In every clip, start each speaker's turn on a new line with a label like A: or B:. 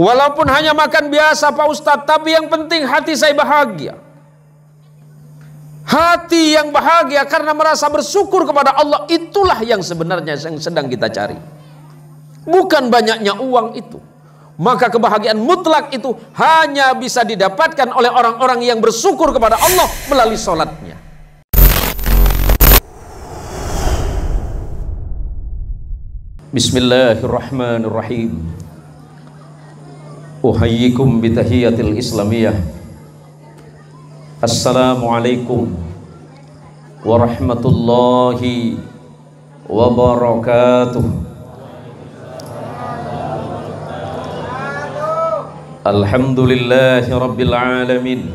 A: Walaupun hanya makan biasa Pak Ustadz, tapi yang penting hati saya bahagia. Hati yang bahagia karena merasa bersyukur kepada Allah, itulah yang sebenarnya yang sedang kita cari. Bukan banyaknya uang itu. Maka kebahagiaan mutlak itu hanya bisa didapatkan oleh orang-orang yang bersyukur kepada Allah melalui sholatnya. Bismillahirrahmanirrahim. Uhayyikum bitahiyatil islamiyah. Assalamualaikum warahmatullahi wabarakatuh. Alhamdulillahi rabbil alamin.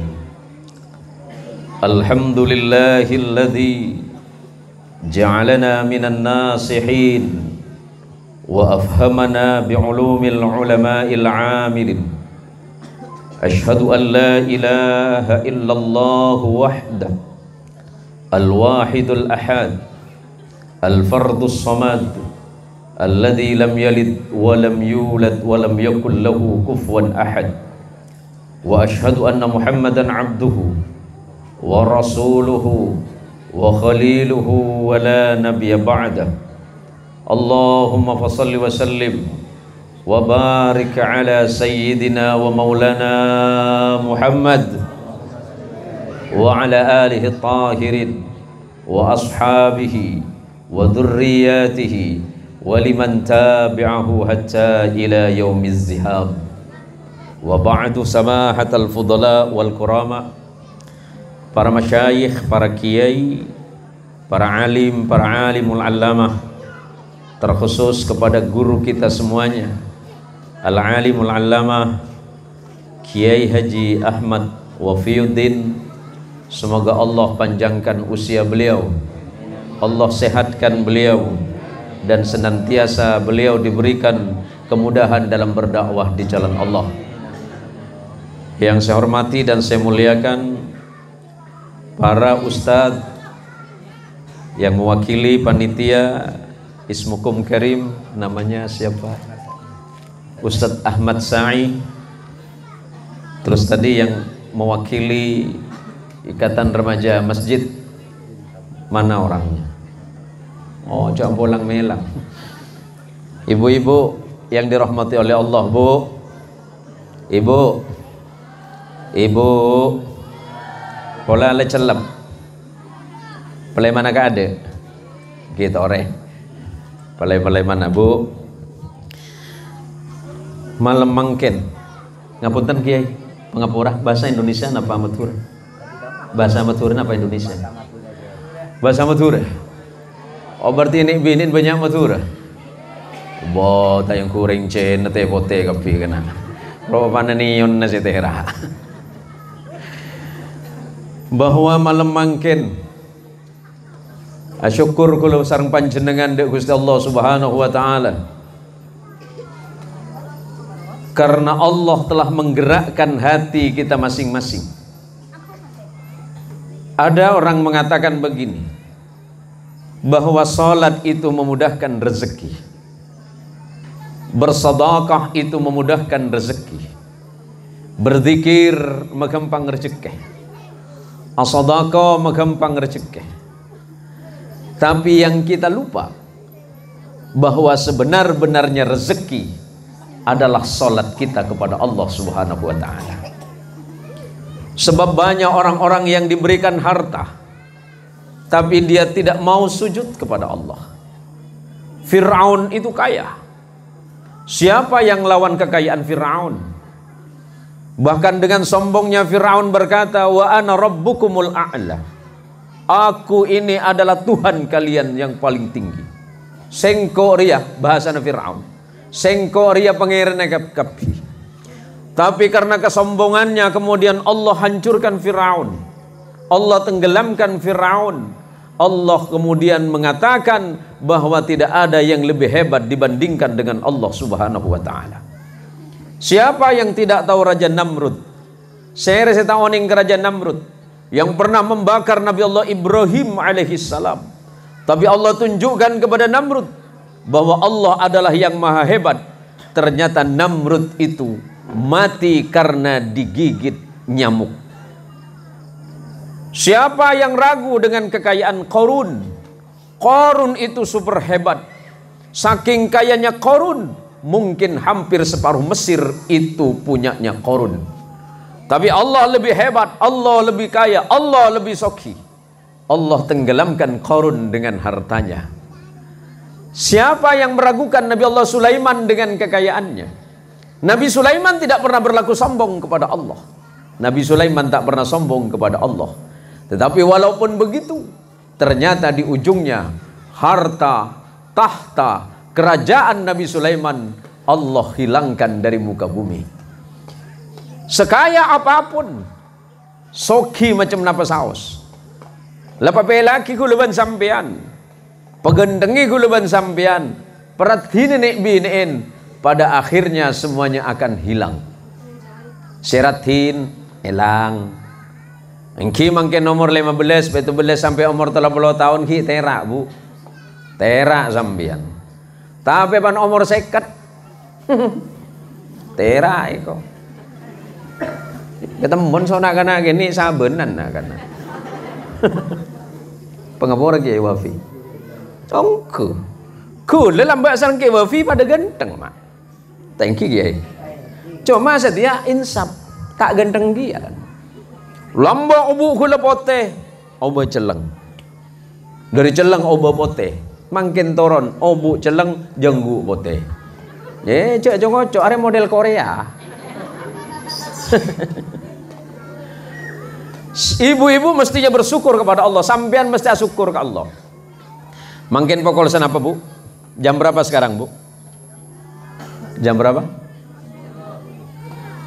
A: Alhamdulillahilladzi ja'alana minan nasihin wa afhamana bi'ulumil ulama'il 'amilin. Ashhadu an la ilaha illallah wahdah al-wahidul ahad al-fardus samad alladzi lam yalid wa lam yulad wa lam yakul lahu kufuwan ahad. Wa ashhadu anna Muhammadan 'abduhu wa rasuluhu wa khaliluhu wa la nabiyya ba'dah. Allahumma fassalli wa sallim wa barik ala sayyidina wa maulana Muhammad wa ala alihi tahirin wa ashabihi wa dhurriyyatihi wa liman tabi'ahu hatta ila yaumiz zihab. Wa ba'du, samahatal fudala wal kurama, para masyayikh, para kiai, para alimul allamah, terkhusus kepada guru kita semuanya, Al-Alimul Allamah Kiai Haji Ahmad Wafiyuddin. Semoga Allah panjangkan usia beliau, Allah sehatkan beliau, dan senantiasa beliau diberikan kemudahan dalam berdakwah di jalan Allah. Yang saya hormati dan saya muliakan para ustadz yang mewakili panitia Ismukum Karim, namanya siapa? Ustadz Ahmad Sa'i. Terus tadi yang mewakili Ikatan Remaja Masjid, mana orangnya? Oh, jambolang melang. Ibu-ibu yang dirahmati oleh Allah, Bu. Ibu pola le celep. Pelai mana ka ada? Gitu ore. Pelai mana, Bu? Malam mangken. Ngapunten Kiai, pangapura bahasa Indonesia napa Madura? Bahasa Madura napa Indonesia? Bahasa Madura. Oh, berarti ini binin banyak Madura. Bo tayang kuring cen teh pote kapi kana. Ro pananion nasi tehra. Bahwa malam mangken asyukur kula sareng panjenengan deuk Gusti Allah Subhanahu wa taala. Karena Allah telah menggerakkan hati kita masing-masing. Ada orang mengatakan begini, bahwa salat itu memudahkan rezeki, bersedekah itu memudahkan rezeki, berzikir magampang rezeki, as-sedekah magampang rezeki. Tapi yang kita lupa bahwa sebenar-benarnya rezeki adalah salat kita kepada Allah Subhanahu wa taala. Sebab banyak orang-orang yang diberikan harta tapi dia tidak mau sujud kepada Allah. Fir'aun itu kaya. Siapa yang lawan kekayaan Fir'aun? Bahkan dengan sombongnya Fir'aun berkata, wa ana rabbukumul a'la. Aku ini adalah Tuhan kalian yang paling tinggi. Sengko ria bahasana Fir'aun. Sengko ria pangeran kapi. Tapi karena kesombongannya kemudian Allah hancurkan Fir'aun. Allah tenggelamkan Fir'aun. Allah kemudian mengatakan bahwa tidak ada yang lebih hebat dibandingkan dengan Allah Subhanahu wa taala. Siapa yang tidak tahu Raja Namrud? Saya tahu ning Raja Namrud yang pernah membakar Nabi Allah Ibrahim alaihissalam. Tapi Allah tunjukkan kepada Namrud bahwa Allah adalah yang maha hebat. Ternyata Namrud itu mati karena digigit nyamuk. Siapa yang ragu dengan kekayaan Qarun? Qarun itu super hebat. Saking kayanya Qarun, mungkin hampir separuh Mesir itu punyanya Qarun. Tapi Allah lebih hebat, Allah lebih kaya, Allah lebih soki. Allah tenggelamkan Qarun dengan hartanya. Siapa yang meragukan Nabi Allah Sulaiman dengan kekayaannya? Nabi Sulaiman tidak pernah berlaku sombong kepada Allah. Nabi Sulaiman tak pernah sombong kepada Allah. Tetapi walaupun begitu, ternyata di ujungnya harta, tahta, kerajaan Nabi Sulaiman Allah hilangkan dari muka bumi. Sekaya apapun, soki macam napa saus. Lepas pelaki kuluban sampean, pegendengi kuluban sampean, perhatiin nek biniin, pada akhirnya semuanya akan hilang. Seratin, hilang. Engki mangke nomor 15, 17 sampai umur 30 tahun ki terak, Bu. Terak sampean. Tapi pan umur 50 terak iko. Ketemu sona kana gini sabenan kana. Pengapura Kiai Wafi. Congku. Kule lambat sang Kiai Wafi pada ganteng, Mak. Thank you, Kiai. Cuma setia insaf tak ganteng dia kan. Lamba ubu kula poteh, obo celeng. Dari celeng obo poteh, makin turun obo celeng jenggu poteh. Cek jongocok are model Korea. Ibu-ibu mestinya bersyukur kepada Allah. Sampean mesti syukur ke Allah. Makin pokok apa, Bu? Jam berapa sekarang, Bu? Jam berapa?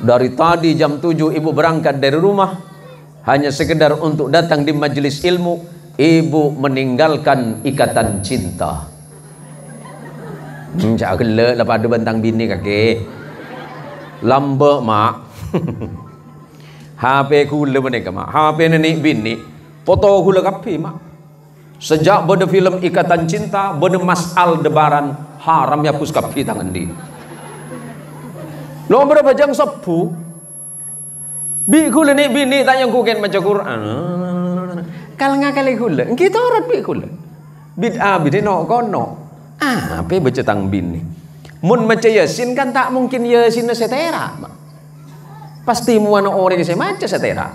A: Dari tadi jam 7 ibu berangkat dari rumah hanya sekedar untuk datang di majelis ilmu. Ibu meninggalkan ikatan cinta. Cak gelak lepas ada bentang bini kaki. Lambak, Mak. HP kula menika, Mak. HP nenek bini. Foto kula kapi, Mak. Sejak benda film Ikatan Cinta, benda Mas Aldebaran, haram ya pus kapi tangan di. Lo berapa jam sepu? Bi kula nek bini tanya kuken baca Quran. Kal ngakali kula, kita orang bi kula. Bid'ah bidino kono. Apa baca tang bini? Mun baca Yasin kan tak mungkin Yasin setera. Pasti muana orang saya maca setera.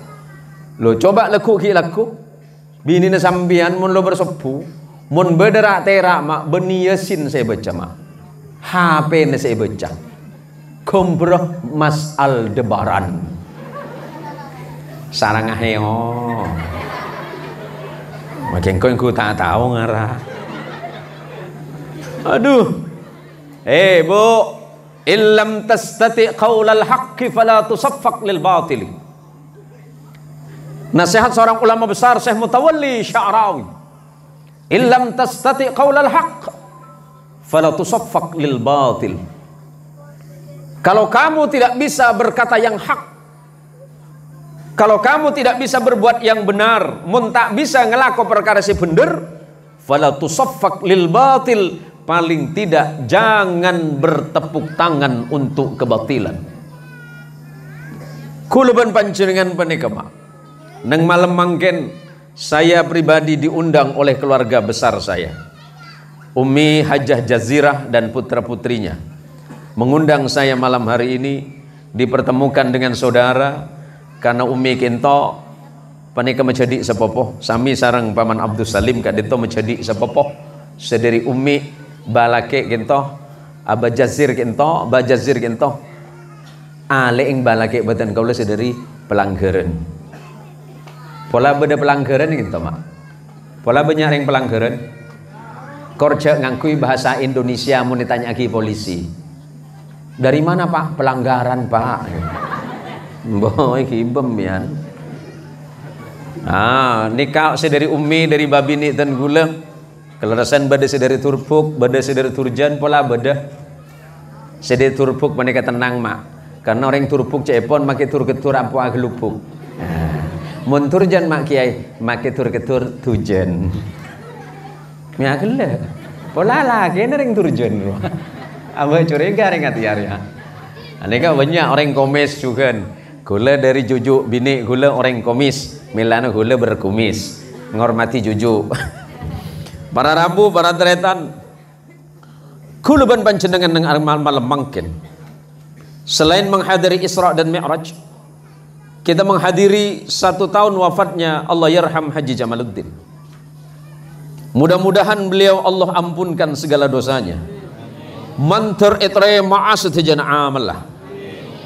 A: Lo coba laku ki laku. Bini na sambian mun lo bersepu. Mun berdera tera mak beni Yasin saya baca mak. HP na saya baca. Kumbrah Mas Aldebaran. Sarang aheo. Makin kau tak tahu ngarah. Aduh. Bu, illam tastati qaulal haqqi fala tusaffaq lil batili. Nasihat seorang ulama besar Syekh Mutawalli Sya'rawi. Illam tastati qaulal haqq fala tusaffaq lil batil. Kalau kamu tidak bisa berkata yang hak, kalau kamu tidak bisa berbuat yang benar, mun tak bisa ngelaku perkara si bener, fala tusaffaq lil batil, paling tidak jangan bertepuk tangan untuk kebatilan. Kuluban panjenengan panika, Mak. Neng malam mangken saya pribadi diundang oleh keluarga besar saya, Umi Hajah Jazirah dan putra-putrinya, mengundang saya malam hari ini dipertemukan dengan saudara karena Umi kento panika menjadi sepopoh sami sarang Paman Abdul Salim kadito menjadi sepopoh sederi Umi balake kento Aba Jazir kento Ba Jazir kento ale ing balake badan kaula sederi Pelanggaran. Pola beda pelanggaran gitu, Mak. Pola banyak yang pelanggaran. Korja ngakui bahasa Indonesia mau ditanya lagi polisi. Dari mana, Pak? Pelanggaran, Pak. Boy kibem ya. Nikah sedari Umi dari babini dan gula. Kelerasan beda sedari Turpuk, beda sedari Turjan, pola beda. Sedari Turpuk menika tenang, Mak. Karena orang Turpuk cepon make tur ketur apa aglupuk. Mun turjan mak kiai make tur ketur tujen. Ya gele. Pola lagi nering turjan. Aba curiga ring ati ya. Aneka banyak orang komis juga. Gula dari jujuk bini, gula orang komis. Milano gula berkumis. Menghormati jujuk. Para rabu, para teretan. Kuluban panjenengan nang malam mangkin. Selain menghadiri Isra dan Mi'raj, kita menghadiri 1 tahun wafatnya Allah yarham Haji Jamaluddin. Mudah-mudahan beliau Allah ampunkan segala dosanya. Mantar etre ma'as tejana amalah.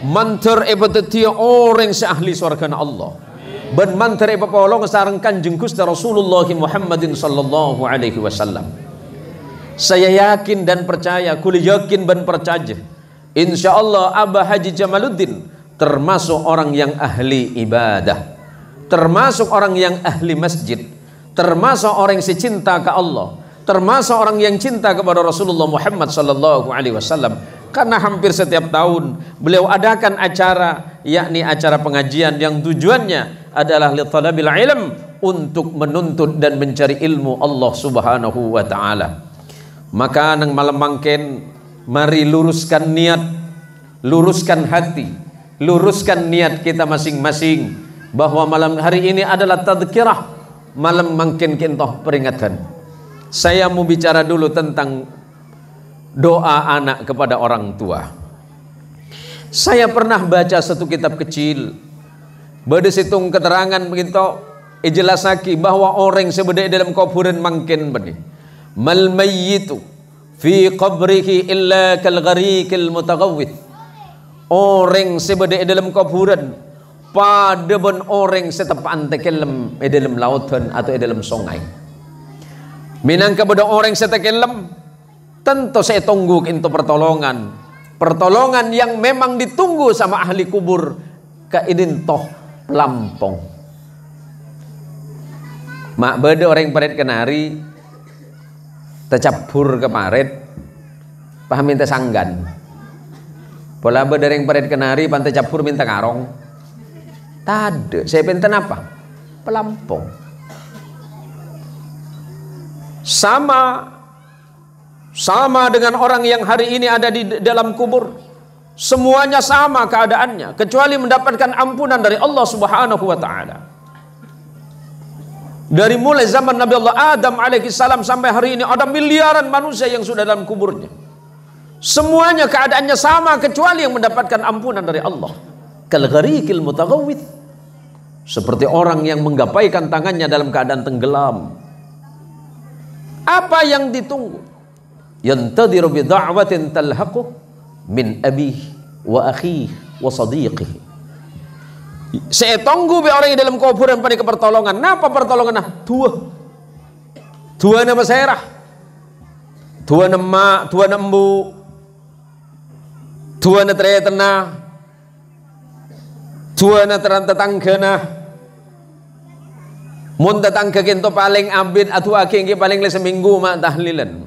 A: Mantar ebatetia orang seahli surga Allah. Ben mantar epapolong sareng Kanjeng Gusti Rasulullah Muhammadin sallallahu alaihi wasallam. Saya yakin dan percaya, kuli yakin dan percaya, insyaallah Abah Haji Jamaluddin termasuk orang yang ahli ibadah, termasuk orang yang ahli masjid, termasuk orang yang cinta ke Allah, termasuk orang yang cinta kepada Rasulullah Muhammad sallallahu alaihi wasallam. Karena hampir setiap tahun beliau adakan acara, yakni acara pengajian yang tujuannya adalah li talabil ilm, untuk menuntut dan mencari ilmu Allah Subhanahu wa taala. Maka nang malam mangken mari luruskan niat, luruskan hati, luruskan niat kita masing-masing bahwa malam hari ini adalah tadhkirah, malam mangken kentoh peringatan. Saya mau bicara dulu tentang doa anak kepada orang tua. Saya pernah baca satu kitab kecil, bade situng keterangan begitu ijelasaki bahwa orang sebeda dalam kuburan mangken bani. Mal mayyitu fi qabrihi illa kal gharikil mutaghawwith. Orang sebeda dalam kuburan pada ben orang setepaan tekelem dalam lautan atau dalam sungai. Minangka beda orang setekelem, tentu saya tunggu itu pertolongan, pertolongan yang memang ditunggu sama ahli kubur kaidin toh lampong. Mak beda orang paret kenari tercapur ke paret paham minta sanggan. Pola beda orang paret kenari pantai capur minta karong. Tade, saya pinten apa? Pelampong. Sama dengan orang yang hari ini ada di dalam kubur. Semuanya sama keadaannya, kecuali mendapatkan ampunan dari Allah Subhanahu wa taala. Dari mulai zaman Nabi Allah Adam alaihi salam sampai hari ini ada miliaran manusia yang sudah dalam kuburnya. Semuanya keadaannya sama kecuali yang mendapatkan ampunan dari Allah. Kal gharikil mutaghawwith, seperti orang yang menggapaikan tangannya dalam keadaan tenggelam. Apa yang ditunggu? Yantadiru bi da'watin talhaqu min abihi wa akhihi wa sadiqihi. Saya tunggu bi orang yang dalam kuburan pada pertolongan. Napa pertolongan? Tua nama serah, tua nama, tua nembu, tua na tretena, tua na terantatanggana. Mun tetangga kinto paling abid atau aking paling le seminggu mak tahlilan.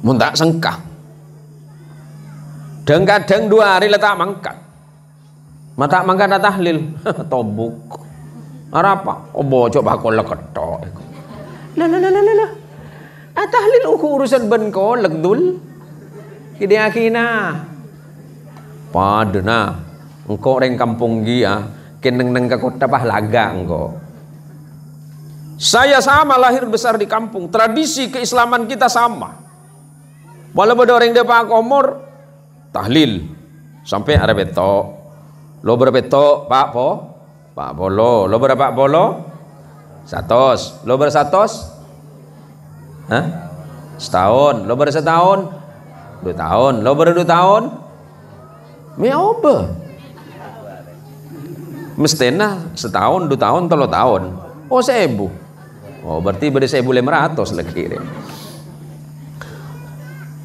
A: Mun tak sengkah. Dan kadang 2 hari letak mangkat. Mata mangkat tahlil. Tobuk. Apa? Oh bocok bakal ketok. Lah. Tahlil urusan ben kolek dul. Kide akina. Padena engkau orang kampung dia keneng ke kota Pahlaga engkau. Saya sama lahir besar di kampung. Tradisi keislaman kita sama. Walaupun ada orang dia pak komor tahlil sampai ada beto. Lo berbeto pak po, pak bolo. Lo berapa bolo? 100. Lo ber 100? Hah? Setahun. Lo ber setahun? 2 tahun. Lo ber 2 tahun? Me apa? Mestinya setahun, 2 tahun, 3 tahun. Oh 1000. Oh berarti beri 1.500 lagi.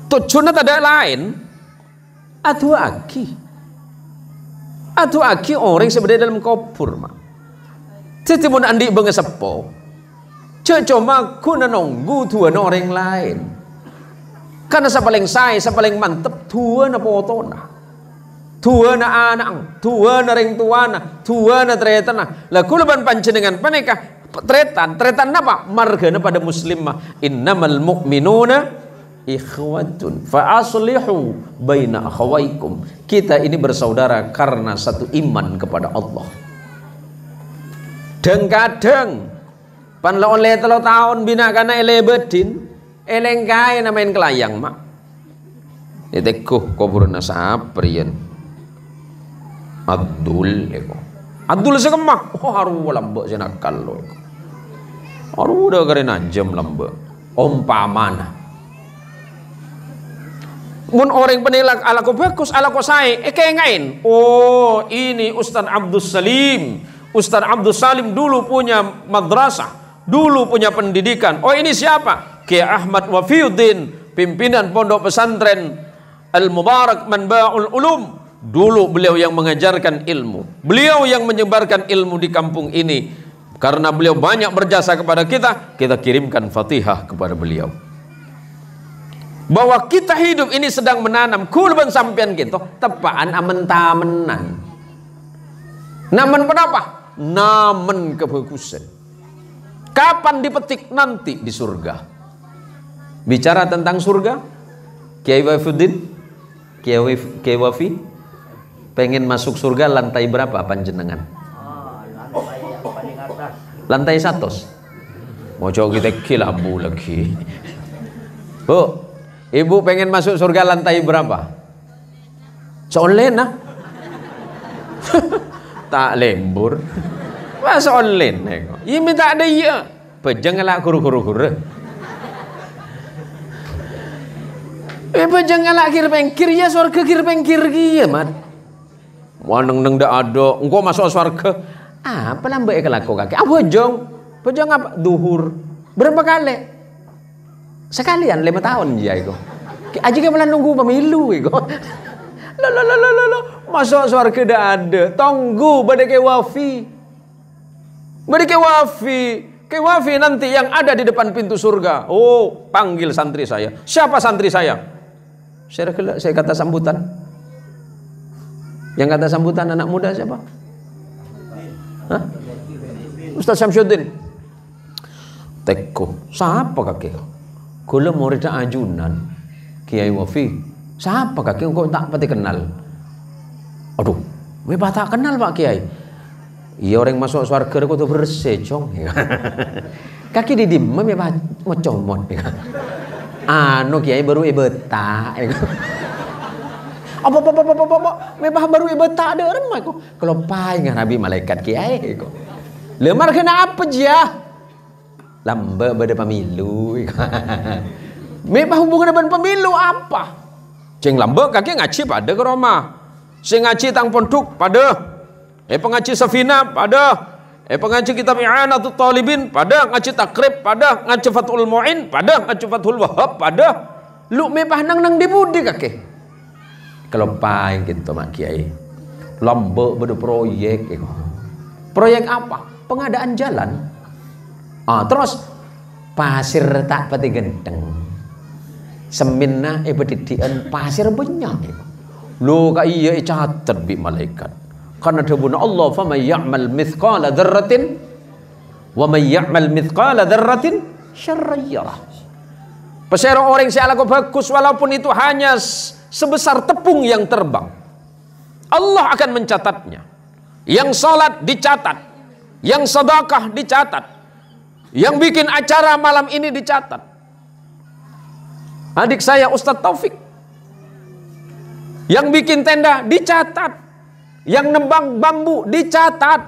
A: Tujuannya tidak lain. Adu aki orang sebenarnya dalam kubur mak. Jadi mun andi bangga sepo. Cuma kuna nunggu tuan orang lain. Karena paling saya, paling mantep tuan apa otona. Tuan anak, tuan ring tuana, tuan tretana. Lah kula ban panjenengan panikah tretan apa? Margana pada muslim mah innamal mu'minuna ikhwatun fa aslihu baina akhawaikum. Kita ini bersaudara karena satu iman kepada Allah. Dan kadang pan la oleh 3 tahun bina kana ele bedin, eleng kae namain kelayang mak. Itekuh kuburna saprian. Abdul eko. Abdul sekemah. Oh haru lambek senakal lo eko. Haru udah karena jam lambek. Umpamana. Mun orang penilak ala ko bagus, ala ko sae, ngain. Oh, ini Ustaz Abdus Salim. Ustaz Abdus Salim dulu punya madrasah, dulu punya pendidikan. Oh, ini siapa? Kiai Ahmad Wafiuddin, pimpinan pondok pesantren Al-Mubarak Manba'ul Ulum. Dulu beliau yang mengajarkan ilmu. Beliau yang menyebarkan ilmu di kampung ini. Karena beliau banyak berjasa kepada kita, kita kirimkan Fatihah kepada beliau. Bahwa kita hidup ini sedang menanam kulban sampean kita tepaan amen tamenan. Namun kenapa? Namun kebagusan. Kapan dipetik? Nanti di surga. Bicara tentang surga, Kiai Wafiuddin, Kiai Wafi, pengen masuk surga lantai berapa panjenengan?
B: Lantai yang paling atas.
A: Lantai 100. Mau coba kita kilabu lagi. Bu, ibu pengen masuk surga lantai berapa? Seolena. Tak lembur. Masa online. Ini minta ada iya. Pejang ngelak guru-guru. Pejang ngelak kir pengkir ya surga kir pengkir ya mat. Waneng dak ada. Engkau masuk surga. Apa lambe kelaku kaki? Apa pejang? Pejang apa? Duhur. Berapa kali? Sekalian 5 tahun ya itu. Aja ke malah nunggu pemilu itu. Lo. Masuk surga dak ada. Tunggu pada ke Wafi. Beri ke Wafi nanti yang ada di depan pintu surga. Oh, panggil santri saya. Siapa santri saya? Saya kata sambutan. Yang kata sambutan anak muda siapa? Hah? Ustaz Syamsuddin. Teko. Siapa kakek? Kula murid ajunan Kiai Wafi. Siapa kakek? Engkau tak pati kenal. Aduh, bebas tak kenal Pak Kiai. Iya orang masuk surga aku tuh bersih cong. Kaki di dim me mau comot. Anu Kiai baru ibeta. Apa mebah baru ibeta ada orang mah kalau pai ngarabi malaikat Kiai. Lemar kena apa dia? Lamba pada pemilu. Mebah hubungan dengan pemilu apa? Ceng lamba kaki ngaji pada ke rumah. Sing ngaji tang pondok pada. Pengaji Safina pada, pengaji kitab I'anatul Talibin pada, ngaji takrib pada, ngaji Fathul Mu'in pada, ngaji Fathul Wahab pada. Lu mepah nang di budi kakek. Kalau pai gitu mak Kiai. Lombok ber proyek. Proyek apa? Pengadaan jalan. Terus pasir tak pati genteng. Seminna bedidian pasir banyak. Lu ka iya catet bi malaikat. Karena dahulu Allah faman ya'mal mithqala dzarratin wa man ya'mal mithqala dzarratin syarran yarah. Pesero orang si ala bagus walaupun itu hanya sebesar tepung yang terbang. Allah akan mencatatnya. Yang salat dicatat, yang sedekah dicatat, yang bikin acara malam ini dicatat. Adik saya Ustadz Taufik yang bikin tenda dicatat. Yang nembang bambu dicatat.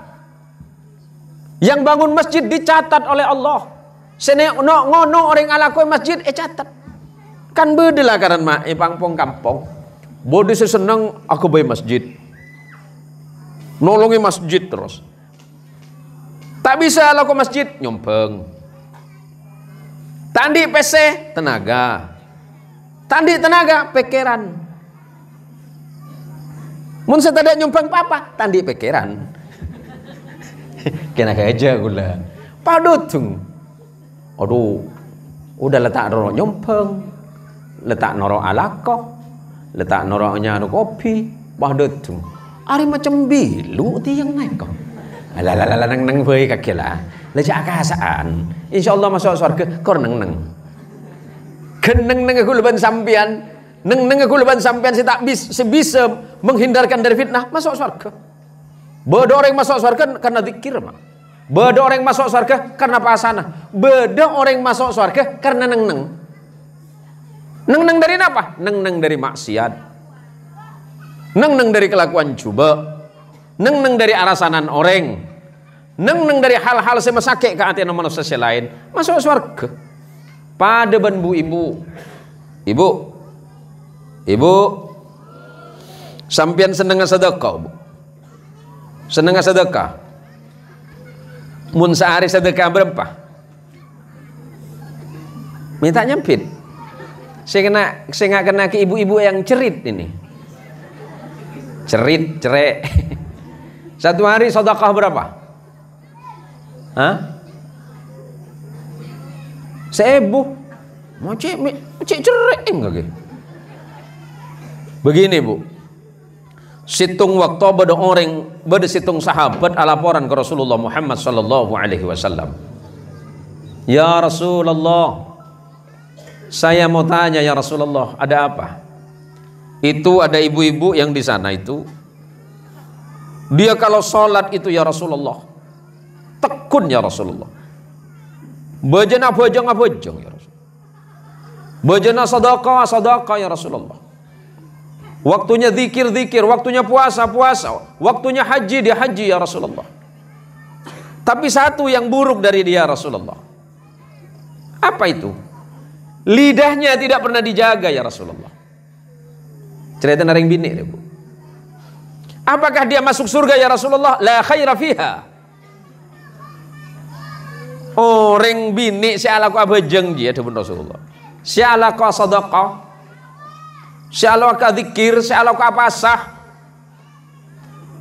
A: Yang bangun masjid dicatat oleh Allah. Sene ngono orang alakoi masjid catat. Kan bedela karan mak pangpong kampung. Bodi seseneng aku bayi masjid. Nolongi masjid terus. Tak bisa alako masjid nyompeng. Tandi PC tenaga. Tandi tenaga pikiran. Mun setada nyumpang papa, tandi pikiran. Kena aja gula. Padutung. Aduh, udah letak noro nyumpang, letak noro alako, letak noro nyano kopi, padutung. Ari macam bilu tiang naik kok. Alah nang beuy kaki lah. Lejak akasaan. Insyaallah masuk surga kor nang. Keneng neng kuluban sampean, neng kuluban sampean si tak bisa menghindarkan dari fitnah, masuk surga. Beda orang masuk surga karena zikir, mak. Beda orang masuk surga karena pasana. Beda orang masuk surga karena neng. Neng dari apa? Neng dari maksiat. Neng dari kelakuan coba. Neng dari arasanan orang. Neng dari hal-hal semasake ke hati manusia lain. Masuk surga. Pada ban bu ibu, sampian seneng sedekah, bu. Seneng sedekah. Mun sehari sedekah berapa? Minta nyempit. Saya nggak kena ke ibu-ibu yang cerit ini. Cerik. Satu hari sedekah berapa? Hah? 1000. Mau cek cerik enggak? Begini, bu. Situng waktu beda situng sahabat laporan ke Rasulullah Muhammad sallallahu alaihi wasallam. Ya Rasulullah, saya mau tanya ya Rasulullah, ada apa? Itu ada ibu-ibu yang di sana itu. Dia kalau sholat itu ya Rasulullah, tekun ya Rasulullah. Bajana bojong ya Rasulullah. Bajana sadaqah ya Rasulullah. Waktunya zikir, waktunya puasa, waktunya haji, dia haji ya Rasulullah. Tapi satu yang buruk dari dia Rasulullah. Apa itu? Lidahnya tidak pernah dijaga ya Rasulullah. Cerita naring bini deh, bu. Apakah dia masuk surga ya Rasulullah? La khaira fiha. Orang bini si ala ku abajeng dia depan Rasulullah. Si ala ku sadaqah. Syalaka zikir, syalaka pasah.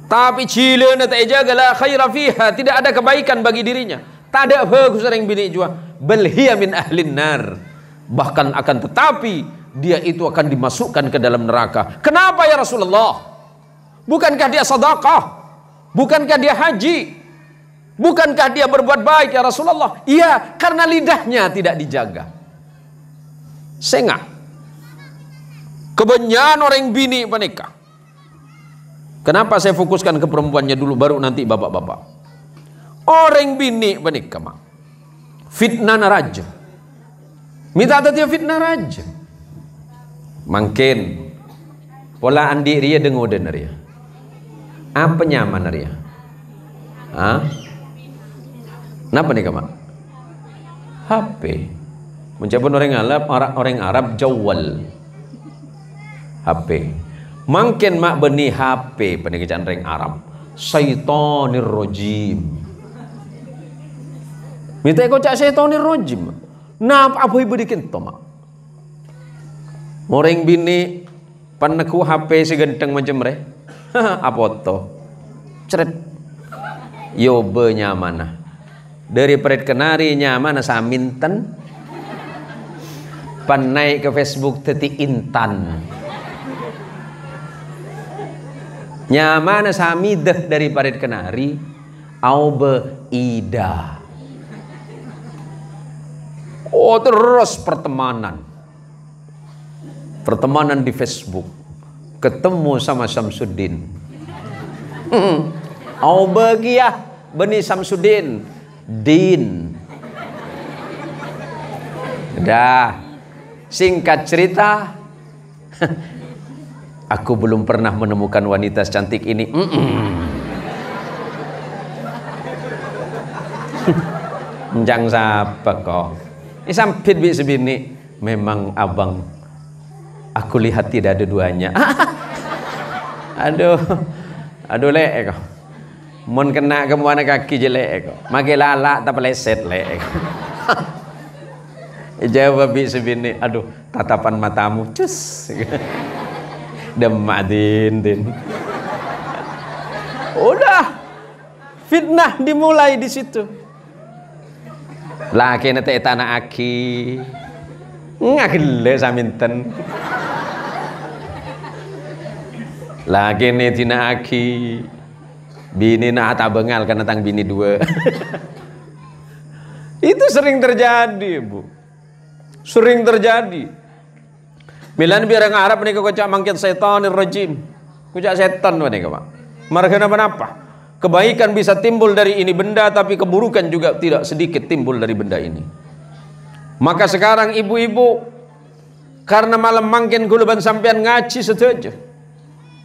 A: Tapi cilena tak jaga la khaira fiha, tidak ada kebaikan bagi dirinya. Tak ada bagus orang bini jua. Bal hiya min ahlin nar. Bahkan akan tetapi dia itu akan dimasukkan ke dalam neraka. Kenapa ya Rasulullah? Bukankah dia sedekah? Bukankah dia haji? Bukankah dia berbuat baik ya Rasulullah? Iya, karena lidahnya tidak dijaga. Sengah. Kebanyakan orang bini menikah. Kenapa saya fokuskan ke perempuannya dulu, baru nanti bapak-bapak. Orang bini menikah, mak. Fitnah raja. Minta tadi fitnah raja. Mungkin pola andi ria dengoden ria. Apa nyaman ria? Hah? Kenapa nih mak? HP. Mencoba orang Arab jawal. HP. Mungkin mak benih HP pendidikan orang Arab. Syaitonir rojim. Minta kau cak syaitonir rojim. Nah apa ibu dikin to mak? Orang bini paneku HP si genteng macam re. Apa to? Ceret. Yo be nyamana. Dari perit kenari nyamana saminten. Pan naik ke Facebook teti intan. Nyamana samidah dari parit kenari aube ida. Oh terus pertemanan di Facebook, ketemu sama Samsudin. Aube giyah beni Samsudin din. Dah singkat cerita. Aku belum pernah menemukan wanita secantik ini. Njang siapa kok? Sampit bi sebini. Memang abang, aku lihat tidak ada duanya. Aduh lek kok. Mon kena kemuana kaki jelek kok. Makai lalak tak peleset lek. Jawab bi sebini. Aduh tatapan matamu cus. Demadin. Udah fitnah dimulai di situ. Laki nate tanah aki ngagele saminten. Laki ne tina aki bini na tabengal karena tang bini dua. Itu sering terjadi, Bu. Sering terjadi. Milan biar ngarap nih kocak mangkin setanir rajim. Kocak setan nih Pak. Marga apa? Kebaikan bisa timbul dari ini benda, tapi keburukan juga tidak sedikit timbul dari benda ini. Maka sekarang ibu-ibu, karena malam mangkin kuluban sampean ngaji saja.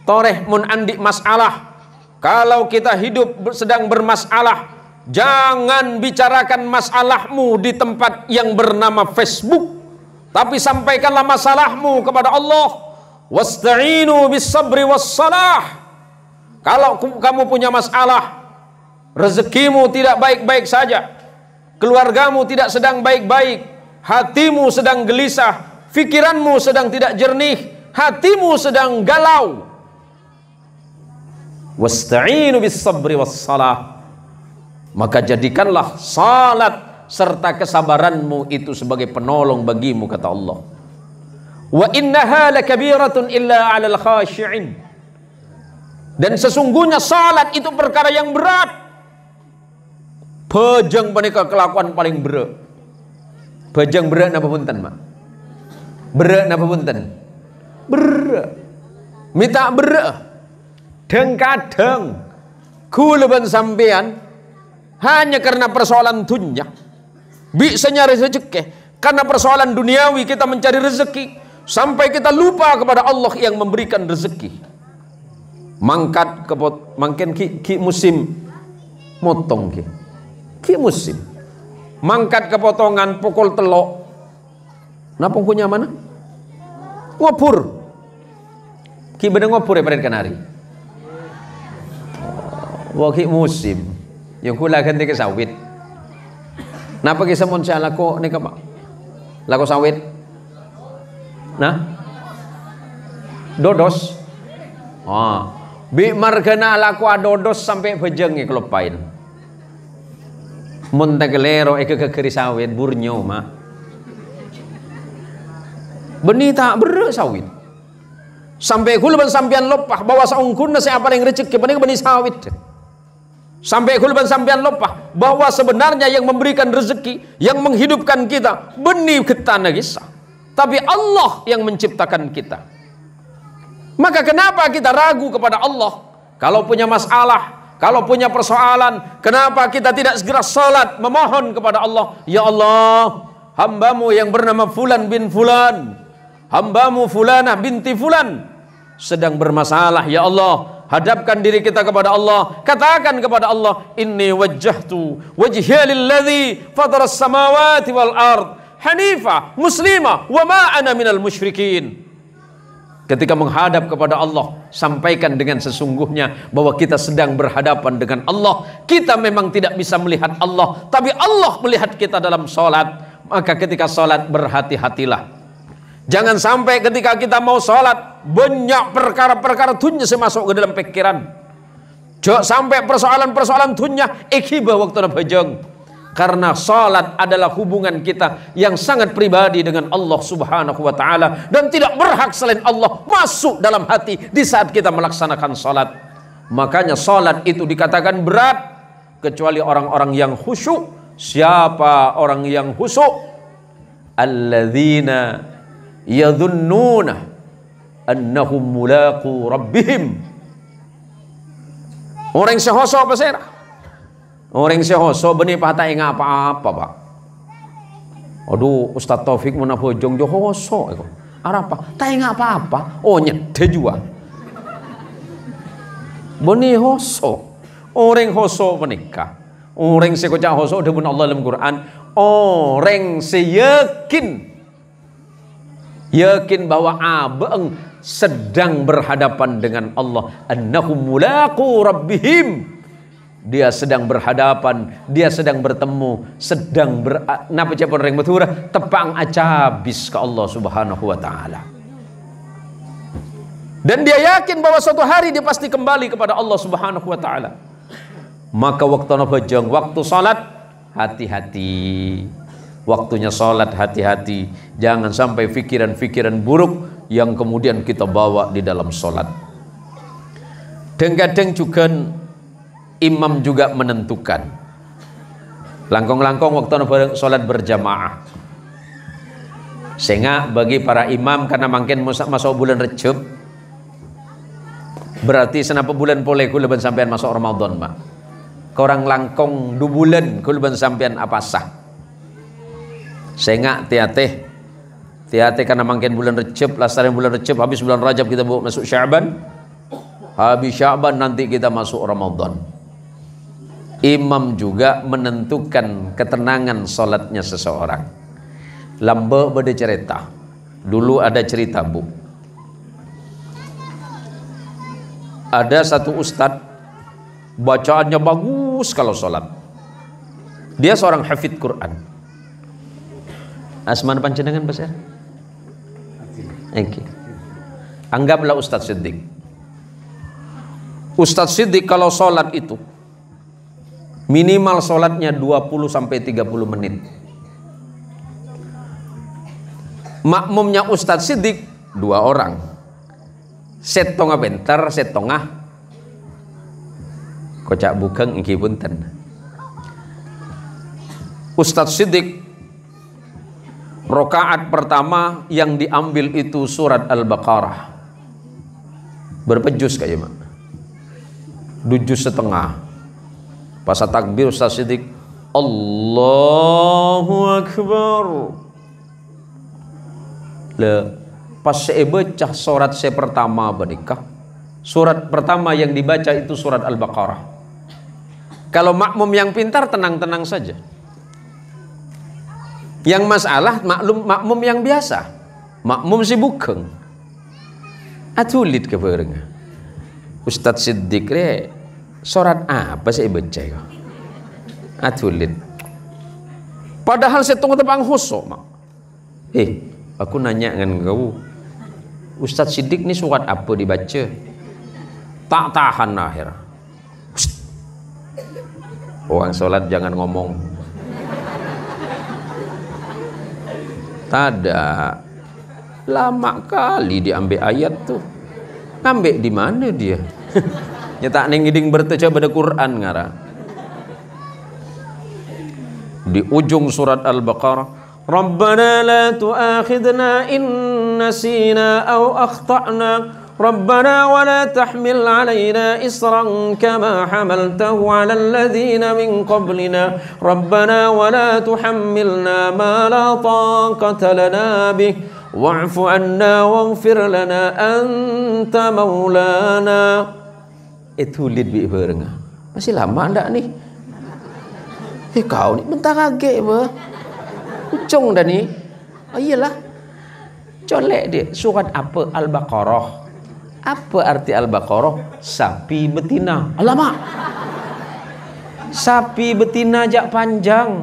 A: Toreh mun andik masalah. Kalau kita hidup sedang bermasalah, jangan bicarakan masalahmu di tempat yang bernama Facebook, tapi sampaikanlah masalahmu kepada Allah. Wasta'inu bis sabri was salah. Kalau kamu punya masalah, rezekimu tidak baik-baik saja, keluargamu tidak sedang baik-baik, hatimu sedang gelisah, pikiranmu sedang tidak jernih, hatimu sedang galau, wasta'inu bis sabri was salah, maka jadikanlah salat serta kesabaranmu itu sebagai penolong bagimu, kata Allah. Wa innaha lakabiratun illa 'alal khashi'in. Dan sesungguhnya salat itu perkara yang berat. Bejeng panika kelakuan paling berat. Bejeng berat napa punten, Mak? Berat napa punten? Berat. Minta berat. Dan kadang kuluban sampean hanya karena persoalan dunia, bisa nyari rezeki. Karena persoalan duniawi kita mencari rezeki sampai kita lupa kepada Allah yang memberikan rezeki. Mangkat mangken ki musim motong ki musim mangkat kepotongan pukul telok. Napa punya mana? Ngopur. Ki bener ngopur ya pada kanari. Wah ki musim. Yang kula ganti ke sawit. Napa ki sampun salako nika Pak? Lako sawit. Nah. Dodos. Bi margana laku adodos sampai bejengnya kelopain. Montegelero kekeri sawit burnyo Mak. Benih tak ber sawit. Sampai kuluban sampean lopah bahwa saungkuna siapa yang rezeki benih sawit. Sampai kuluban sampean lopah bahwa sebenarnya yang memberikan rezeki, yang menghidupkan kita benih ketana kisah. Tapi Allah yang menciptakan kita. Maka kenapa kita ragu kepada Allah? Kalau punya masalah, kalau punya persoalan, kenapa kita tidak segera salat memohon kepada Allah? Ya Allah, hambamu yang bernama Fulan bin Fulan, hambamu Fulanah binti Fulan sedang bermasalah. Ya Allah, hadapkan diri kita kepada Allah. Katakan kepada Allah, inni wajjahtu wajhiya lilladzi fataras samawati wal ard hanifah muslimah wa ma ana minal musyrikin. Ketika menghadap kepada Allah, sampaikan dengan sesungguhnya bahwa kita sedang berhadapan dengan Allah. Kita memang tidak bisa melihat Allah, tapi Allah melihat kita dalam sholat. Maka ketika sholat berhati-hatilah. Jangan sampai ketika kita mau sholat banyak perkara-perkara dunia masuk ke dalam pikiran. Jangan sampai persoalan-persoalan dunia ikhibah waktu bejeng. Karena salat adalah hubungan kita yang sangat pribadi dengan Allah Subhanahu wa taala, dan tidak berhak selain Allah masuk dalam hati di saat kita melaksanakan salat. Makanya salat itu dikatakan berat kecuali orang-orang yang khusyuk. Siapa orang yang khusyuk? Alladzina yadhunnuna annahum mulaqu rabbihim. Orang yang sehoso apa serah? Orang sehoso benih patah ingat apa-apa Pak. Aduh Ustaz Taufik mana bojong jo hoso itu. Apa? Tak ingat apa-apa. Oh nyede juga. Benih hoso. Orang hoso menikah. Orang sekocak hoso demun Allah dalam Quran. Orang seyakin bahwa abang sedang berhadapan dengan Allah. Annahum mulaqu rabbihim. Dia sedang berhadapan, dia sedang bertemu, sedang napa cepon reng matura tepang acabis ke Allah Subhanahu wa taala. Dan dia yakin bahwa suatu hari dia pasti kembali kepada Allah Subhanahu wa taala. Maka waktu bejeng, waktu salat hati-hati. Waktunya salat hati-hati. Jangan sampai pikiran-pikiran buruk yang kemudian kita bawa di dalam salat. Dan kadang juga imam juga menentukan langkong-langkong waktu sholat berjamaah. Sehingga bagi para imam karena makin masuk bulan Rejab, berarti senapa bulan pole kuleban sampean masuk Ramadan, Mak. Korang langkong 2 bulan kuleban sampean apa sah. Sehingga hati-hati karena makin bulan Rejab, lasaran bulan Rejab, habis bulan Rajab kita bawa masuk Sya'ban. Habis Sya'ban nanti kita masuk Ramadan. Imam juga menentukan ketenangan solatnya seseorang. Lamba pada cerita. Dulu ada cerita, Bu. Ada satu ustadz, bacaannya bagus kalau sholat. Dia seorang hafid Quran. Asman panjenengan Pasir? Oke. Anggaplah Ustadz Siddiq. Ustadz Siddiq kalau sholat itu minimal sholatnya 20 sampai 30 menit. Makmumnya Ustadz Siddiq 2 orang. Setengah bentar, setengah kocak bukeng iki punten. Ustadz Siddiq rakaat pertama yang diambil itu surat Al-Baqarah. Berpejus kayak mak. 7,5. Pas takbir Ustadz Siddiq, Allahu Akbar. Pas saya baca surat saya pertama badikah, surat pertama yang dibaca itu surat Al-Baqarah. Kalau makmum yang pintar tenang-tenang saja. Yang masalah makmum yang biasa, makmum si bukeng atulit ke bareng. Ustadz Siddiq surat apa saya baca ya? Atulit. Padahal saya tunggu tepang khusyuk, mak. Aku nanya dengan kau, Ustadz Siddiq ini surat apa dibaca? Tak tahan akhir. Orang sholat jangan ngomong. Tada. Lama kali diambil ayat tuh. Ngambil di mana dia? Nyetak nengiding berteca pada Quran ngara. Di ujung surat Al-Baqarah, Rabbana la tu'akhidna in nasina aw akhta'na Rabbana wa la tahmil alayna isran kama hamaltahu ala alladhina min qablina Rabbana wa la tuhammilna ma la taqata lana bih wa'fu anna waghfir lana anta maulana. Itu lid bi bareng. Masih lama ndak nih? Kau ni bentar agak apa? Ucung dah ni. Oh iyalah. Colek dia. Surat apa? Al-Baqarah. Apa arti Al-Baqarah? Sapi betina. Alamak. Sapi betina jak panjang.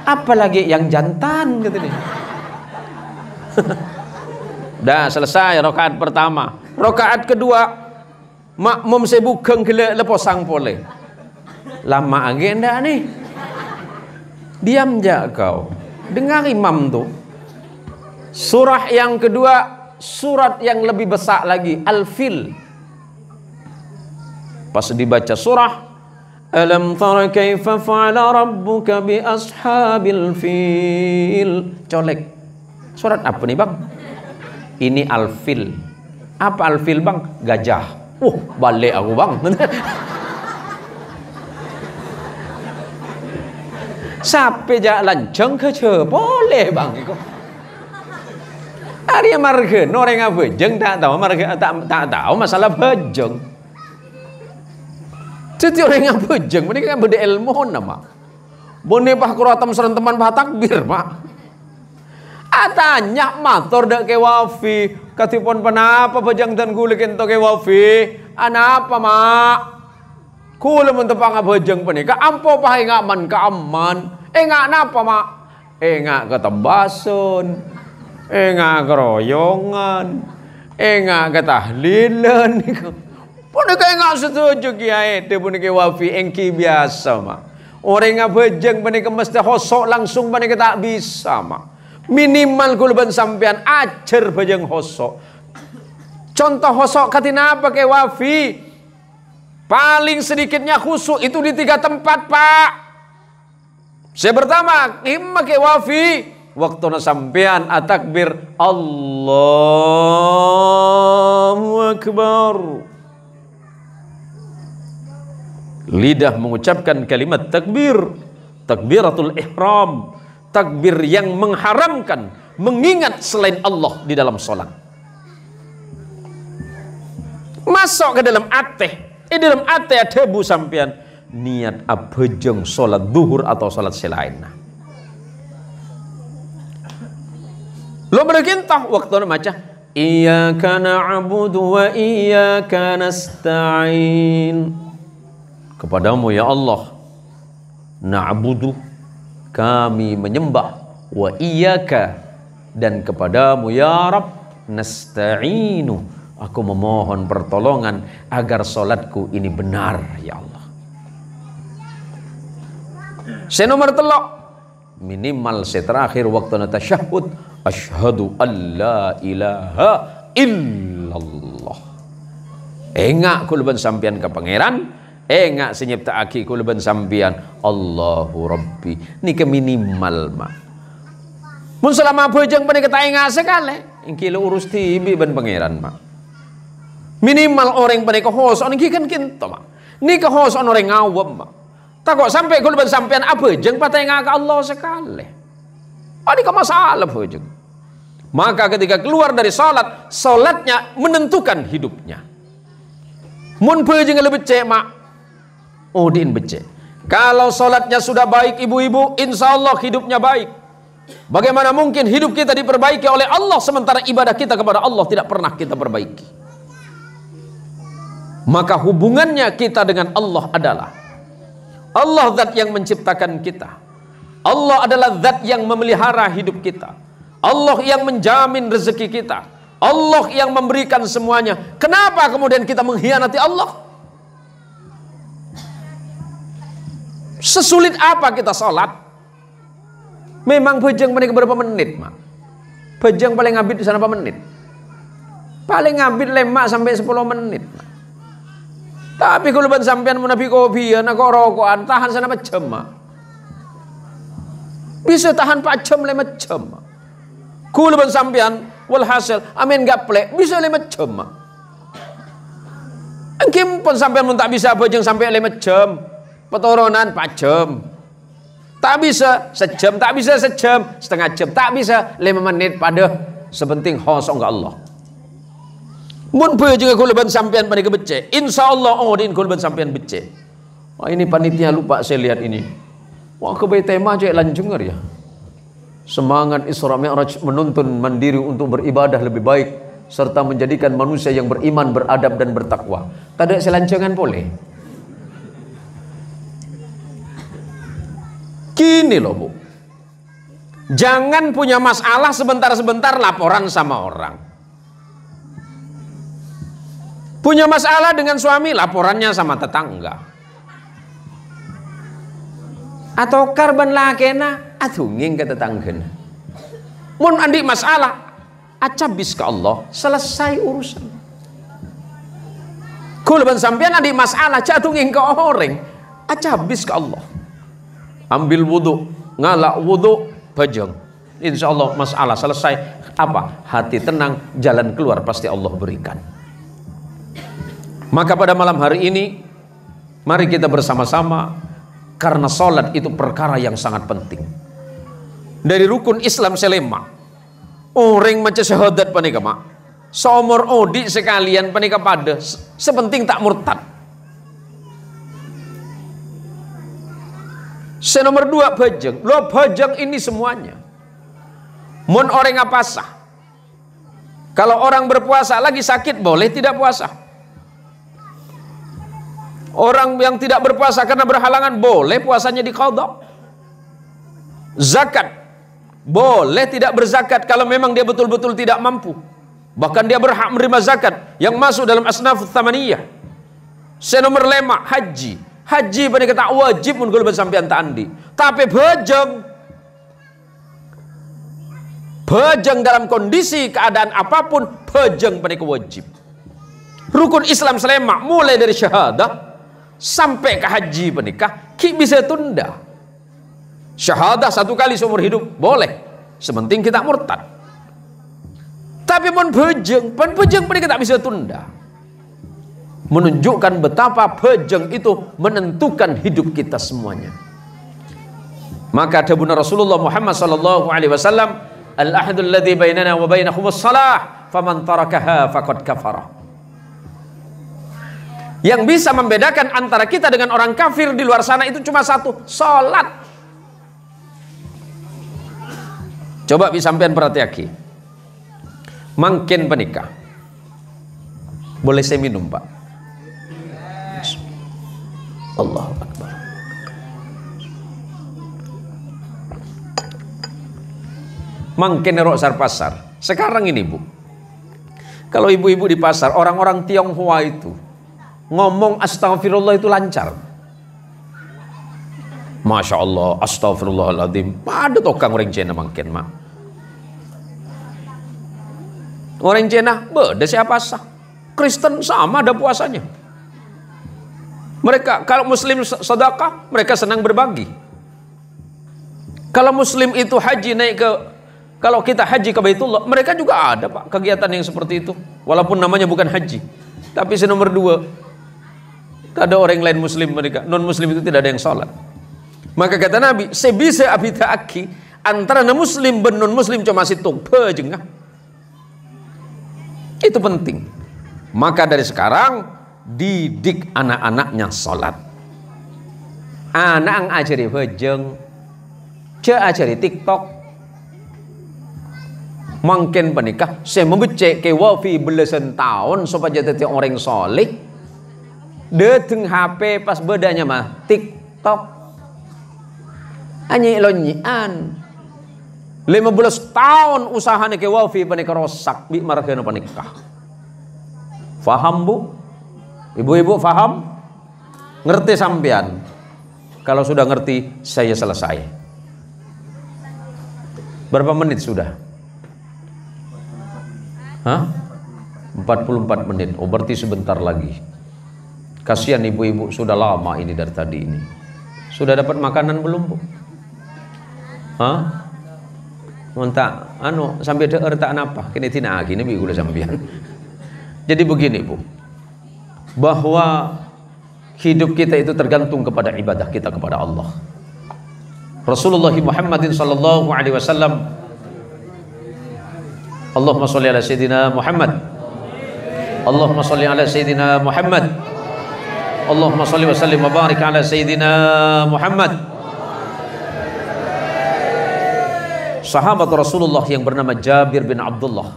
A: Apalagi yang jantan kata dia. Dah selesai rakaat pertama. Rakaat kedua makmum saya bukeng ke leposang pole. Lama agenda nih. Diam aja kau. Dengar imam tuh. Surah yang kedua, surat yang lebih besar lagi, Al-Fil. Pas dibaca surah, Alam tara kaifa fa'ala rabbuka bi ashabil fil. Colek. Surat apa nih, Bang? Ini Al-Fil. Apa Al-Fil, Bang? Gajah. Balik aku, Bang. Sampai jalan lanceng ke ce boleh bang itu. Hari marga orang apa jeng tak tahu marga tak tahu masalah bejeng. Jadi orang apa jeng mereka kan beda ilmu nama. Bone pah kuratam serenteman pah takbir mak. Atanya mator dak ke wafi katipun penapa bejeng dan gulik ento ke wafi. Anapa mak? Kula mentepang abajeng penika ampo pahe ngaman kaaman. Ngak napa mak? Ngak ketembasun. Ngak keroyongan. Ngak ketahlilan niku. Punika ngak setuju kiai te punika wafi engki biasa mak. Orang abajeng penika mesti hosok langsung penika tak bisa mak. Minimal kula ben sampean ajar bajeng hosok. Contoh hosok katina apa ke wafi? Paling sedikitnya khusyuk itu di 3 tempat, Pak. Saya pertama, imma ke wafi, waktu sampean atakbir Allahu Akbar, lidah mengucapkan kalimat takbir, takbiratul ihram, takbir yang mengharamkan mengingat selain Allah di dalam sholat. Masuk ke dalam ateh, dalam ateh ada bu sampean niat abejeng sholat duhur atau sholat selainnya. Lo berkintah waktu maca iyyaka na'budu wa iyyaka nasta'in, kepadamu ya Allah na'budu, kami menyembah, wa iyyaka, dan kepadamu ya Rabb nasta'inu, aku memohon pertolongan agar solatku ini benar ya Allah. Saya nomor telok minimal saya terakhir waktu tasyahud asyhadu alla ilaha illallah. Engak kulaban sampian ke pangeran, engak senyiptaake kulaban sampian Allahu Rabbi. Ini ke minimal mah. Mun selama bojong pada kata engak sekali, engki lo urus tibi ban pangeran mah. Minimal orang pada kehos, orang kan kinto mah. Ni kehos orang ngawam mah. Tak kok sampai kulaban sampian apa jeng patah engak ke Allah sekali. Ini ke masalah bojong. Maka ketika keluar dari salat, salatnya menentukan hidupnya. Mun bojong lebih becek mak, odin becek. Kalau salatnya sudah baik ibu-ibu, insya Allah hidupnya baik. Bagaimana mungkin hidup kita diperbaiki oleh Allah sementara ibadah kita kepada Allah tidak pernah kita perbaiki? Maka hubungannya kita dengan Allah adalah Allah zat yang menciptakan kita. Allah adalah zat yang memelihara hidup kita. Allah yang menjamin rezeki kita. Allah yang memberikan semuanya. Kenapa kemudian kita mengkhianati Allah? Sesulit apa kita sholat? Memang bejeng paling berapa menit, mak? Bejeng paling ngabit di sana berapa menit? Paling ngabit lemak sampai 10 menit, mak. Tapi kalau ban sampean menapi kopi ya nak rokokan tahan sana macam mak. Bisa tahan 4 jam 5 jam, mak. Kalau ban sampean walhasil amin gaplek bisa 5 jam, mak. Engkim pun sampean mun tak bisa bejeng sampai 5 jam. Petoronan 4 jam. Tak bisa sejam, tak bisa sejam, setengah jam, tak bisa 5 menit pada sepenting kosong ke Allah. Mun pe juga kulaban sampean pada kebecek, insyaallah odin kulaban sampean becek. Wah ini panitia lupa saya lihat ini. Wah kebaik tema aja lanjungar ya. Semangat Isra Mi'raj menuntun mandiri untuk beribadah lebih baik serta menjadikan manusia yang beriman, beradab dan bertakwa. Tadi selancangan boleh. Gini loh bu, jangan punya masalah sebentar-sebentar laporan sama orang. Punya masalah dengan suami, laporannya sama tetangga. Atau karban lakena, atunging ke tetanggana. Mun andi masalah, acabis ke Allah, selesai urusan. Kulban sampean andi masalah, catunging ke orang, acabis ke Allah. Ambil wudu, ngalak wudu, bajang. Insya Allah masalah selesai. Apa? Hati tenang, jalan keluar pasti Allah berikan. Maka pada malam hari ini, mari kita bersama-sama, karena sholat itu perkara yang sangat penting. Dari rukun Islam selema, orang macam syahadat panika mak, seumur odi sekalian panika pada, sepenting tak murtad. Nomor 2 bajang. Lo bajang ini semuanya. Mun orang apa sah? Kalau orang berpuasa lagi sakit boleh tidak puasa. Orang yang tidak berpuasa karena berhalangan boleh puasanya diqadha. Zakat boleh tidak berzakat kalau memang dia betul-betul tidak mampu. Bahkan dia berhak menerima zakat yang masuk dalam asnaf tsamaniyah. Nomor 5 haji. Haji pada kata wajib mun kula sampean tandi. Tapi bejeng dalam kondisi keadaan apapun bejeng pada wajib. Rukun Islam selema mulai dari syahadah sampai ke haji penikah ki bisa tunda. Syahadah 1 kali seumur hidup boleh. sementing kita murtad. Tapi pun bejeng kita bisa tunda. Menunjukkan betapa bejeng itu menentukan hidup kita semuanya. Maka dawuh Rasulullah Muhammad sallallahu alaihi wasallam, al-ahdul ladzi bainana wa bainahumus shalah, faman tarakaha faqad kafara. Yang bisa membedakan antara kita dengan orang kafir di luar sana itu cuma satu, salat. Coba sampean perhatiake. Mangken penikah. Boleh saya minum, Pak? Allahu Akbar. Mangken erok sar pasar. Sekarang ini, Bu. Kalau ibu-ibu di pasar, orang-orang Tionghoa itu ngomong astagfirullah itu lancar. Masya Allah, astagfirullahaladzim. Ada tokang orang Cina mangken, Mak. Orang Cina, beda siapa sah. Kristen sama ada puasanya. Mereka kalau Muslim sedekah, mereka senang berbagi. Kalau Muslim itu haji naik ke, kalau kita haji ke Baitullah, mereka juga ada, Pak, kegiatan yang seperti itu. Walaupun namanya bukan haji, tapi nomor 2, tak ada orang lain Muslim mereka. Non Muslim itu tidak ada yang sholat. Maka kata Nabi, sebisa abita aki antara Muslim dan non Muslim cuma situ pejengah. Itu penting. Maka dari sekarang didik anak-anaknya sholat. Anak ajari bejeng, ajari TikTok. Mungkin penikah, saya membecek ke wafi belasan tahun supaya jadi orang soleh. Dateng HP pas bedanya mah TikTok. Hanya lonyian. 15 tahun usahanya ke wafi panik rosak bi margana panikah. Faham, Bu? Ibu-ibu faham? Ngerti sampean? Kalau sudah ngerti, saya selesai. Berapa menit sudah? Hah? 44 menit. Oh, berarti sebentar lagi. Kasihan ibu-ibu, sudah lama ini dari tadi ini. Sudah dapat makanan belum, Bu? Hah? Montak sampai deer tak napa kini tina gini bi udah sampean. Jadi begini, Bu, bahwa hidup kita itu tergantung kepada ibadah kita kepada Allah. Rasulullah Muhammadin sallallahu alaihi wasallam, Allahumma sholli ala sayyidina Muhammad, Allahumma sholli ala sayyidina Muhammad, Allahumma sholli wa sallim wa barik ala sayyidina Muhammad. Sahabat Rasulullah yang bernama Jabir bin Abdullah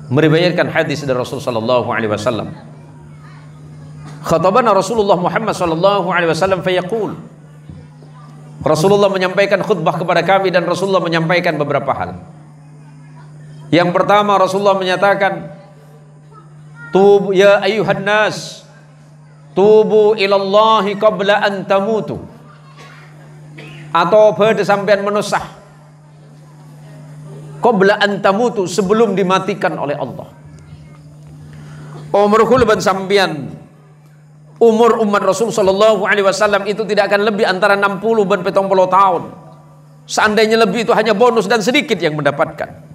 A: meriwayatkan hadis dari Rasul sallallahu alaihi wasallam. Khatabana Rasulullah Muhammad sallallahu alaihi wasallam fayaqul. Rasulullah menyampaikan khutbah kepada kami dan Rasulullah menyampaikan beberapa hal. Yang pertama, Rasulullah menyatakan, "Tubu ya ayyuhan nas, tubu ilallahi qabla an tamutu." Atau pada sampean menusah qabla an tamutu, sebelum dimatikan oleh Allah. Umur ban sampean, umur umat Rasul sallallahu alaihi wasallam itu tidak akan lebih antara 60 dan 70 tahun. Seandainya lebih itu hanya bonus dan sedikit yang mendapatkan.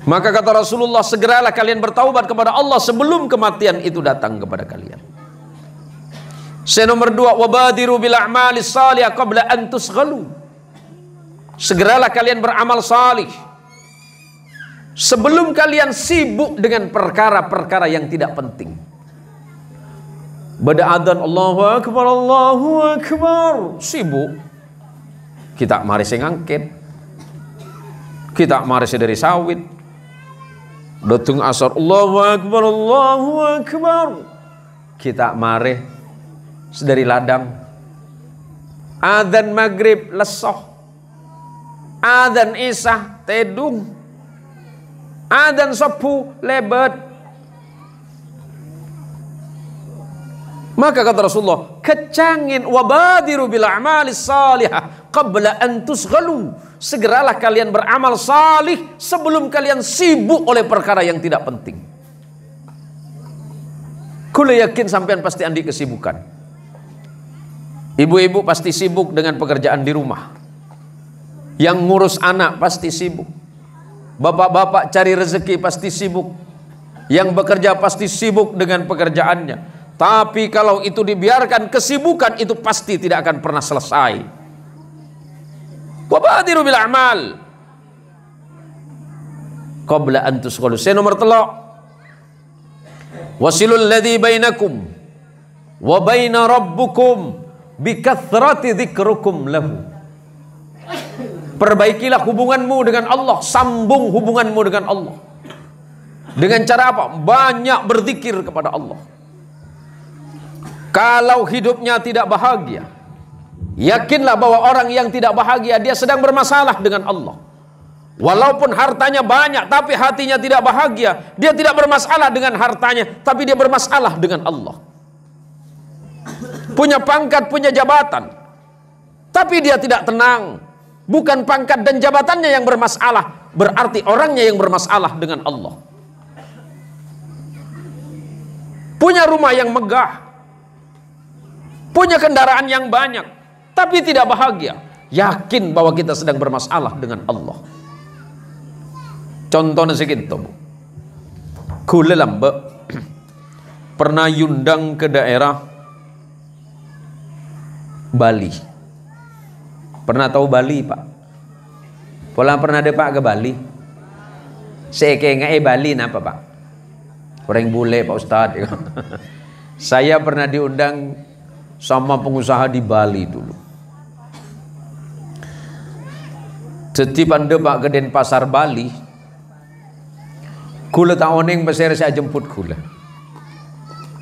A: Maka kata Rasulullah, segeralah kalian bertaubat kepada Allah sebelum kematian itu datang kepada kalian. Nomor 2, wabadiru bil a'malis salihah qabla an tusghalu. Segeralah kalian beramal salih sebelum kalian sibuk dengan perkara-perkara yang tidak penting. Bada adzan Allahu Akbar, sibuk. Kita mari sing angket. Kita mari dari sawit. Datang asar Allahu Akbar. Kita mari dari ladang. Adzan maghrib lesoh. Adzan isya tedung. Adzan subuh lebat. Maka kata Rasulullah, kecangin wabadiru bil a'malis salihah qabla an tusghalu. Segeralah kalian beramal salih sebelum kalian sibuk oleh perkara yang tidak penting. Kula yakin sampean pasti andi kesibukan. Ibu-ibu pasti sibuk dengan pekerjaan di rumah. Yang ngurus anak pasti sibuk. Bapak-bapak cari rezeki pasti sibuk. Yang bekerja pasti sibuk dengan pekerjaannya. Tapi kalau itu dibiarkan, kesibukan itu pasti tidak akan pernah selesai. Wabadiru bil a'mal qabla an tusghalu. Saya nomor 3. Wasilul ladzi bainakum wa baina rabbukum bikathrati dzikrukum lahu. Perbaikilah hubunganmu dengan Allah, sambung hubunganmu dengan Allah. Dengan cara apa? Banyak berzikir kepada Allah. Kalau hidupnya tidak bahagia, yakinlah bahwa orang yang tidak bahagia dia sedang bermasalah dengan Allah. Walaupun hartanya banyak tapi hatinya tidak bahagia, dia tidak bermasalah dengan hartanya, tapi dia bermasalah dengan Allah. Punya pangkat, punya jabatan, tapi dia tidak tenang. Bukan pangkat dan jabatannya yang bermasalah, berarti orangnya yang bermasalah dengan Allah. Punya rumah yang megah, punya kendaraan yang banyak, tapi tidak bahagia, yakin bahwa kita sedang bermasalah dengan Allah. Contohnya segitu, Bu. Kula lambe pernah yundang ke daerah Bali. Pernah tahu Bali, Pak? Pola pernah ada Pak ke Bali? Saya kayak Bali napa, Pak? Orang bule, Pak Ustadz. Saya pernah diundang sama pengusaha di Bali dulu. Setiap anda Pak ke Denpasar Bali, kula tak oneng pasir saya jemput kula.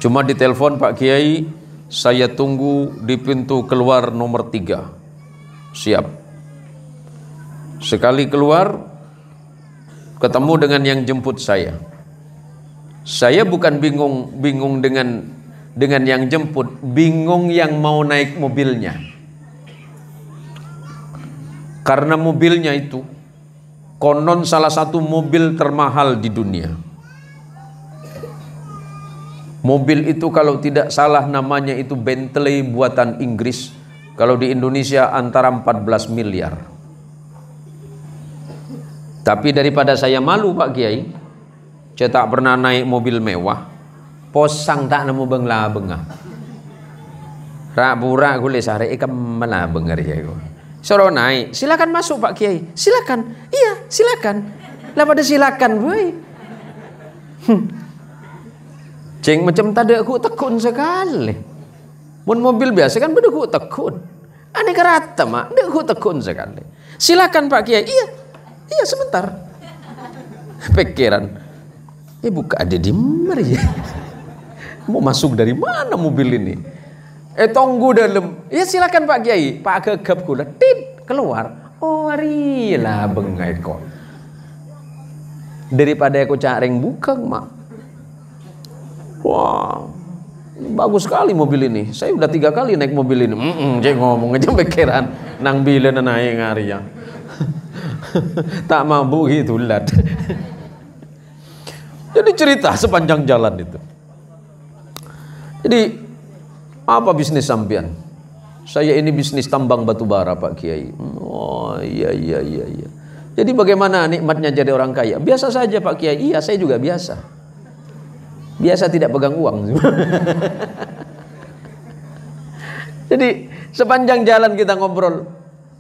A: Cuma ditelepon Pak Kiai, saya tunggu di pintu keluar nomor 3. Siap. Sekali keluar, ketemu dengan yang jemput saya. Saya bukan bingung dengan yang jemput, bingung yang mau naik mobilnya. Karena mobilnya itu konon salah satu mobil termahal di dunia. Mobil itu kalau tidak salah namanya itu Bentley buatan Inggris. Kalau di Indonesia antara 14 miliar. Tapi daripada saya malu Pak Kiai, saya tak pernah naik mobil mewah, posang tak nemu bengla bengah. Rak burak gule sare ikam mala bengar ya. Suruh naik, silakan masuk Pak Kiai, silakan. Iya, silakan. Lah pada silakan, boy. Ceng macam tadi aku tekun sekali. Mun mobil biasa kan beduk tekun. Aneh kerata mak, beduk tekun sekali. Silakan Pak Kiai. Iya sebentar. Pikiran, buka ada di mana ya? Mau masuk dari mana mobil ini? Tunggu dalam. Ya silakan Pak Kiai. Pak kegap kula, tit keluar. Oh arilah bengai kok. Daripada aku careng bukang mak. Wow. Bagus sekali mobil ini. Saya udah 3 kali naik mobil ini. Saya ngomong aja pikiran nang bila naik ngari ya. Tak mampu gitu lat. Jadi cerita sepanjang jalan itu. Jadi apa bisnis sampean? Saya ini bisnis tambang batu bara Pak Kiai. Oh iya. Jadi bagaimana nikmatnya jadi orang kaya? Biasa saja Pak Kiai. Iya saya juga biasa. Biasa tidak pegang uang. Jadi sepanjang jalan kita ngobrol,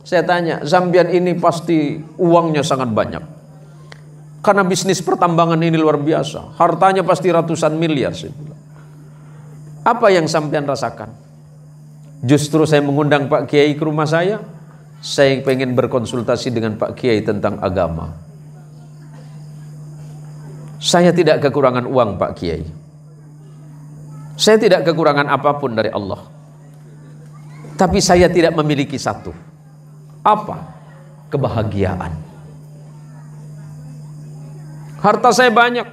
A: saya tanya, sampean ini pasti uangnya sangat banyak. Karena bisnis pertambangan ini luar biasa. Hartanya pasti ratusan miliar. Apa yang sampean rasakan? Justru saya mengundang Pak Kiai ke rumah saya pengen berkonsultasi dengan Pak Kiai tentang agama. Saya tidak kekurangan uang Pak Kiai. Saya tidak kekurangan apapun dari Allah. Tapi saya tidak memiliki satu. Apa? Kebahagiaan. Harta saya banyak.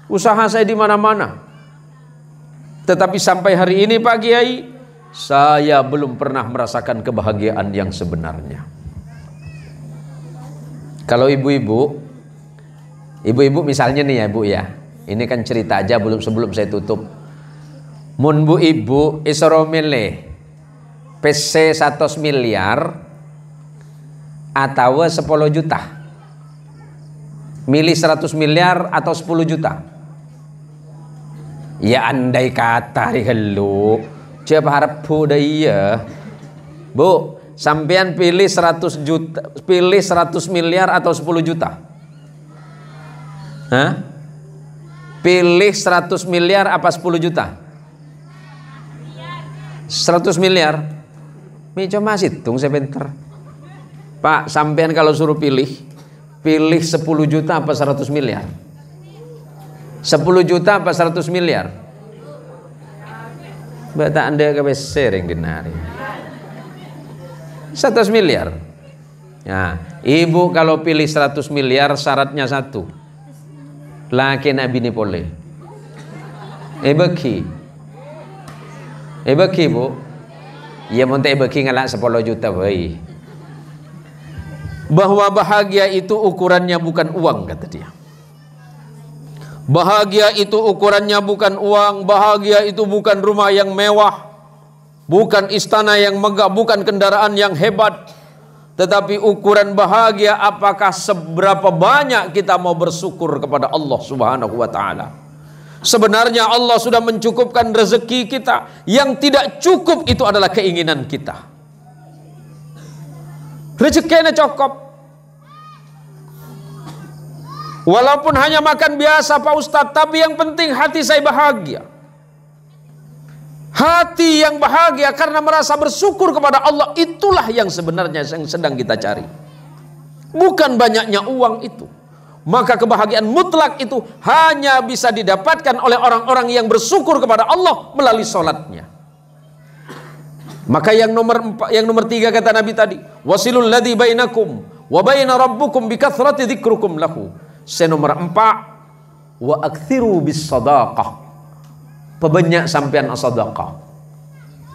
A: Usaha saya di mana-mana. Tetapi sampai hari ini Pak Kiai, saya belum pernah merasakan kebahagiaan yang sebenarnya. Kalau ibu-ibu misalnya nih ya Bu ya, ini kan cerita aja sebelum saya tutup. Mun bu ibu isoro milih PC 100 miliar atau 10 juta? Milih 100 miliar atau 10 juta? Ya andai kata hello, coba harap bu ya. Bu, sampean pilih 100 juta, pilih 100 miliar atau 10 juta? Hah? Pilih 100 miliar apa 10 juta? 100 miliar. Mi coba hitung sebentar. Pak, sampean kalau suruh pilih 10 juta apa 100 miliar? 10 juta apa 100 miliar? Bata Anda ke sering dinari. 100 miliar. Nah, ibu kalau pilih 100 miliar syaratnya satu. Laki nabi ini boleh. Bagi bu, ya monte bagi ngalak 10 juta bayi. Bahwa bahagia itu ukurannya bukan uang, kata dia. Bahagia itu ukurannya bukan uang, bahagia itu bukan rumah yang mewah, bukan istana yang megah, bukan kendaraan yang hebat. Tetapi ukuran bahagia apakah seberapa banyak kita mau bersyukur kepada Allah Subhanahu wa taala. Sebenarnya Allah sudah mencukupkan rezeki kita. Yang tidak cukup itu adalah keinginan kita. Rezekinya cukup. Walaupun hanya makan biasa Pak Ustadz, tapi yang penting hati saya bahagia. Hati yang bahagia karena merasa bersyukur kepada Allah, itulah yang sebenarnya yang sedang kita cari. Bukan banyaknya uang itu. Maka kebahagiaan mutlak itu hanya bisa didapatkan oleh orang-orang yang bersyukur kepada Allah melalui sholatnya. Maka yang nomor 3 kata Nabi tadi, wasilul ladzi bainakum wa baina rabbukum bikathrati dzikrukum lahu. Nomor 4, wa aktsiru bis sadaqah. Perbanyak sampean sedekah.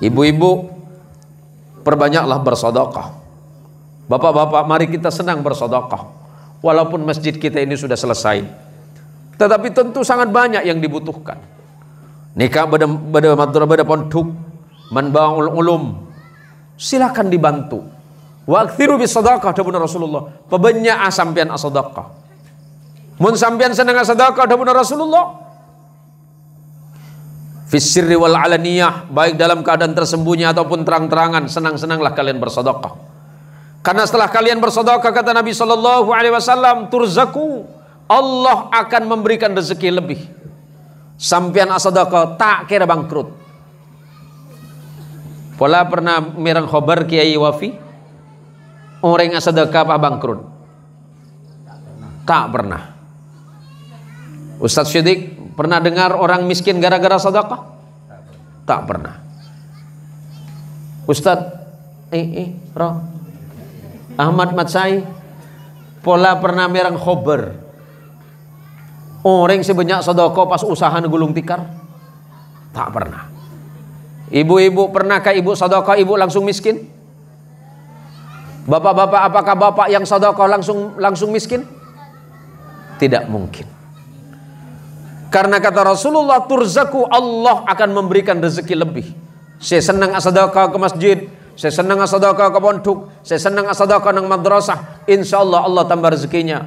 A: Ibu-ibu, perbanyaklah bersedekah. Bapak-bapak, mari kita senang bersedekah. Walaupun masjid kita ini sudah selesai, tetapi tentu sangat banyak yang dibutuhkan. Nikah beda pondok, manbaul ulum, silakan dibantu. Wa aktsiru bis sadaqah, dawuh Rasulullah. Perbanyak sampean sedekah. Mun sampean senang sedekah, dawuh Rasulullah. Fis sirri wal alaniyah, baik dalam keadaan tersembunyi ataupun terang-terangan, senang-senanglah kalian bersedekah. Karena setelah kalian bersedekah, kata Nabi sallallahu alaihi wasallam, turzaku, Allah akan memberikan rezeki lebih. Sampean sedekah tak kira bangkrut. Pola pernah mirang khobar Kiai Wafi, orang sedekah apa bangkrut? Tak pernah. Ustadz Syidik pernah dengar orang miskin gara-gara sedekah? Tak pernah. Ustadz Ahmad Matsai pola pernah merang khobar orang sebanyak sedekah pas usaha gulung tikar? Tak pernah. Ibu-ibu, pernahkah ibu sedekah ibu langsung miskin? Bapak-bapak, apakah bapak yang sedekah langsung miskin? Tidak mungkin. Karena kata Rasulullah, turzaku, Allah akan memberikan rezeki lebih. Saya senang sedekah ke masjid, saya senang sedekah ke pondok, saya senang sedekah nang madrasah, insyaallah Allah tambah rezekinya.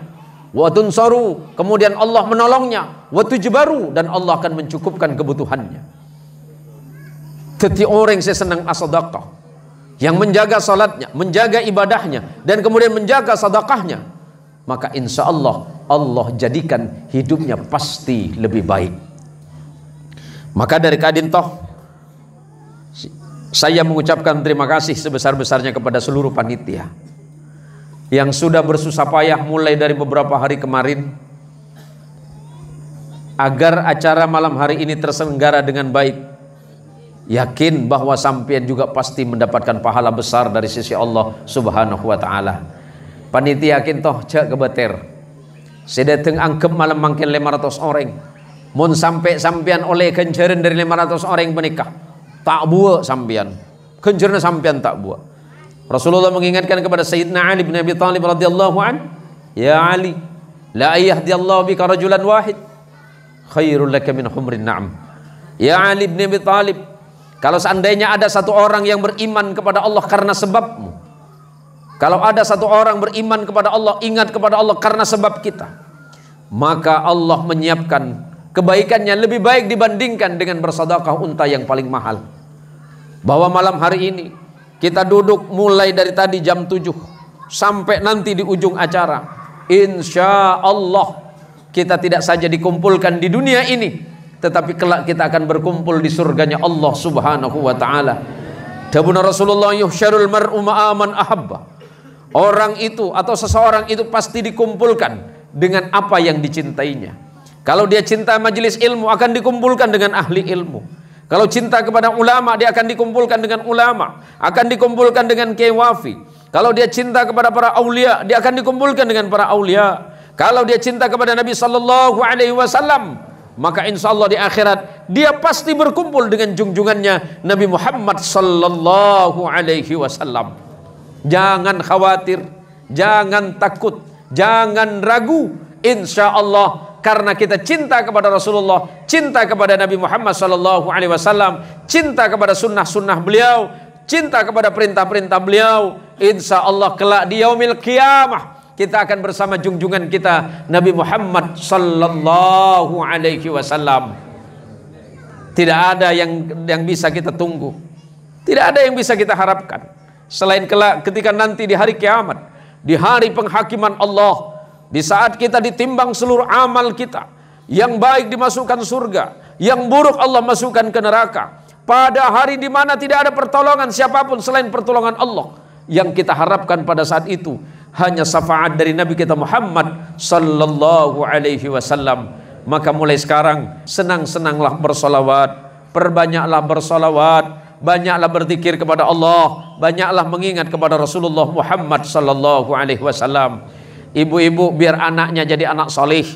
A: Wa tunsaru, kemudian Allah menolongnya. Wa tujbaru, dan Allah akan mencukupkan kebutuhannya. Jadi orang saya senang sedekah, yang menjaga salatnya, menjaga ibadahnya, dan kemudian menjaga sedekahnya, maka insyaallah Allah jadikan hidupnya pasti lebih baik. Maka dari kadin toh, saya mengucapkan terima kasih sebesar-besarnya kepada seluruh panitia yang sudah bersusah payah mulai dari beberapa hari kemarin agar acara malam hari ini terselenggara dengan baik. Yakin bahwa sampean juga pasti mendapatkan pahala besar dari sisi Allah Subhanahu wa taala. Panitia yakin toh cek kebeter. Saya datang angkep malam mangkin 500 orang. Mun sampai sampean oleh kencaran dari 500 orang menikah. Tak buat sampean, kencerna sampean tak buat. Rasulullah mengingatkan kepada Sayyidina Ali bin Abi Thalib radhiyallahu an, ya Ali, la yahdiyallahu bika rajulan wahid khairul laka min humrin na'am. Ya Ali bin Abi Thalib, kalau seandainya ada satu orang yang beriman kepada Allah karena sebabmu, Kalau ada satu orang beriman kepada Allah, ingat kepada Allah karena sebab kita, maka Allah menyiapkan kebaikannya lebih baik dibandingkan dengan bersedekah unta yang paling mahal. Bahwa malam hari ini kita duduk mulai dari tadi jam 7 sampai nanti di ujung acara, insya Allah kita tidak saja dikumpulkan di dunia ini, tetapi kelak kita akan berkumpul di surganya Allah subhanahu wa ta'ala. Dabuna Rasulullah, yuhsyarul mar'u ma'aman ahabba. Orang itu atau seseorang itu pasti dikumpulkan dengan apa yang dicintainya. Kalau dia cinta majelis ilmu, akan dikumpulkan dengan ahli ilmu. Kalau cinta kepada ulama, dia akan dikumpulkan dengan ulama, akan dikumpulkan dengan kiai wafi. Kalau dia cinta kepada para aulia, dia akan dikumpulkan dengan para aulia. Kalau dia cinta kepada Nabi sallallahu alaihi wasallam, maka insya Allah di akhirat dia pasti berkumpul dengan junjungannya Nabi Muhammad sallallahu alaihi wasallam. Jangan khawatir, jangan takut, jangan ragu. Insya Allah karena kita cinta kepada Rasulullah, cinta kepada Nabi Muhammad sallallahu alaihi wasallam, cinta kepada sunnah-sunnah beliau, cinta kepada perintah-perintah beliau, insya Allah kelak di yaumil qiyamah kita akan bersama junjungan kita Nabi Muhammad sallallahu alaihi wasallam. Tidak ada yang bisa kita tunggu, tidak ada yang bisa kita harapkan selain kelak ketika nanti di hari kiamat, di hari penghakiman Allah, di saat kita ditimbang seluruh amal kita, yang baik dimasukkan surga, yang buruk Allah masukkan ke neraka. Pada hari di mana tidak ada pertolongan siapapun selain pertolongan Allah, yang kita harapkan pada saat itu hanya syafaat dari Nabi kita Muhammad sallallahu alaihi wasallam. Maka mulai sekarang senang-senanglah bersolawat, perbanyaklah bersolawat, banyaklah berzikir kepada Allah, banyaklah mengingat kepada Rasulullah Muhammad sallallahu alaihi wasallam. Ibu-ibu biar anaknya jadi anak soleh,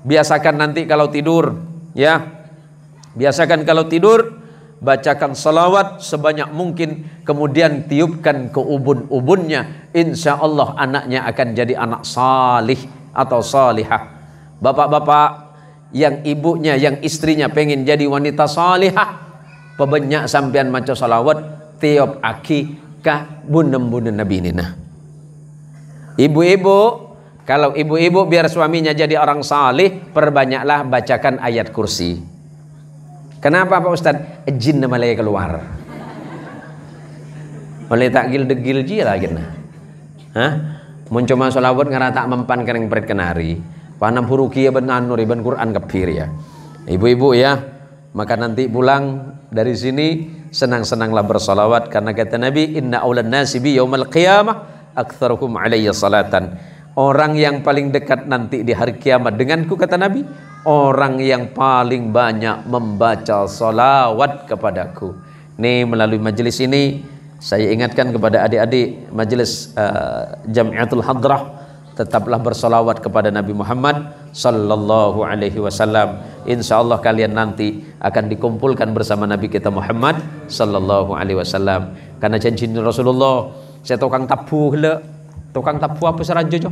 A: biasakan nanti kalau tidur, ya, biasakan kalau tidur bacakan salawat sebanyak mungkin, kemudian tiupkan ke ubun-ubunnya, insya Allah anaknya akan jadi anak salih atau salihah. Bapak-bapak yang ibunya, yang istrinya pengen jadi wanita salihah, pebanyak sampean maca salawat tiup aki ka bunem-bunem Nabi ini. Nah, ibu-ibu, kalau ibu-ibu biar suaminya jadi orang salih, perbanyaklah bacakan ayat kursi. Kenapa Pak Ustaz? Jin mulai keluar. Mulai takgil degil ji lagi nah. Hah? Mun cuma selawat ngara tak mempan kereng pret kenari. Panam huruki ya benan nur iban Quran kepir ya. Ibu-ibu ya, maka nanti pulang dari sini senang-senanglah bersalawat karena kata Nabi, inna aulan nasi bi yaumal qiyamah aktsaruhum alayya salatan. Orang yang paling dekat nanti di hari kiamat denganku, kata Nabi, orang yang paling banyak membaca salawat kepadaku. Nih, melalui majelis ini saya ingatkan kepada adik-adik majelis Jamiatul Hadrah, tetaplah bersalawat kepada Nabi Muhammad sallallahu alaihi wasallam. Insyaallah kalian nanti akan dikumpulkan bersama Nabi kita Muhammad sallallahu alaihi wasallam. Karena janji Rasulullah, saya tukang tabu hele. Tukang tabu apa seraja jo?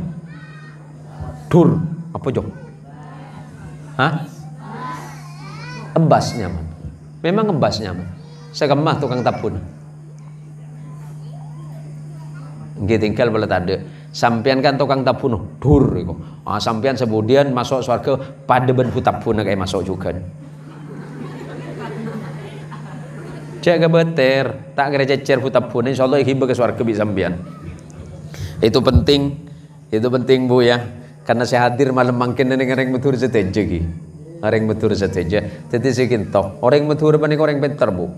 A: Dur apa jo? Hah? Embas nyaman. Memang embas nyaman. Saya kemah tukang tabun. Nggih tinggal boleh tanda. Sampean kan tukang tabun dur iku. Ah sampean sebudian masuk surga pada ben tabun kayak masuk juga. Jaga beter, tak kira cecer tabun insyaallah hibah ke surga bi sampean. Itu penting Bu ya. Karena saya hadir malam mangkin neng orang metur seteja ki. Orang metur seteja. Jadi sekinto. Orang metur panik orang pintar Bu.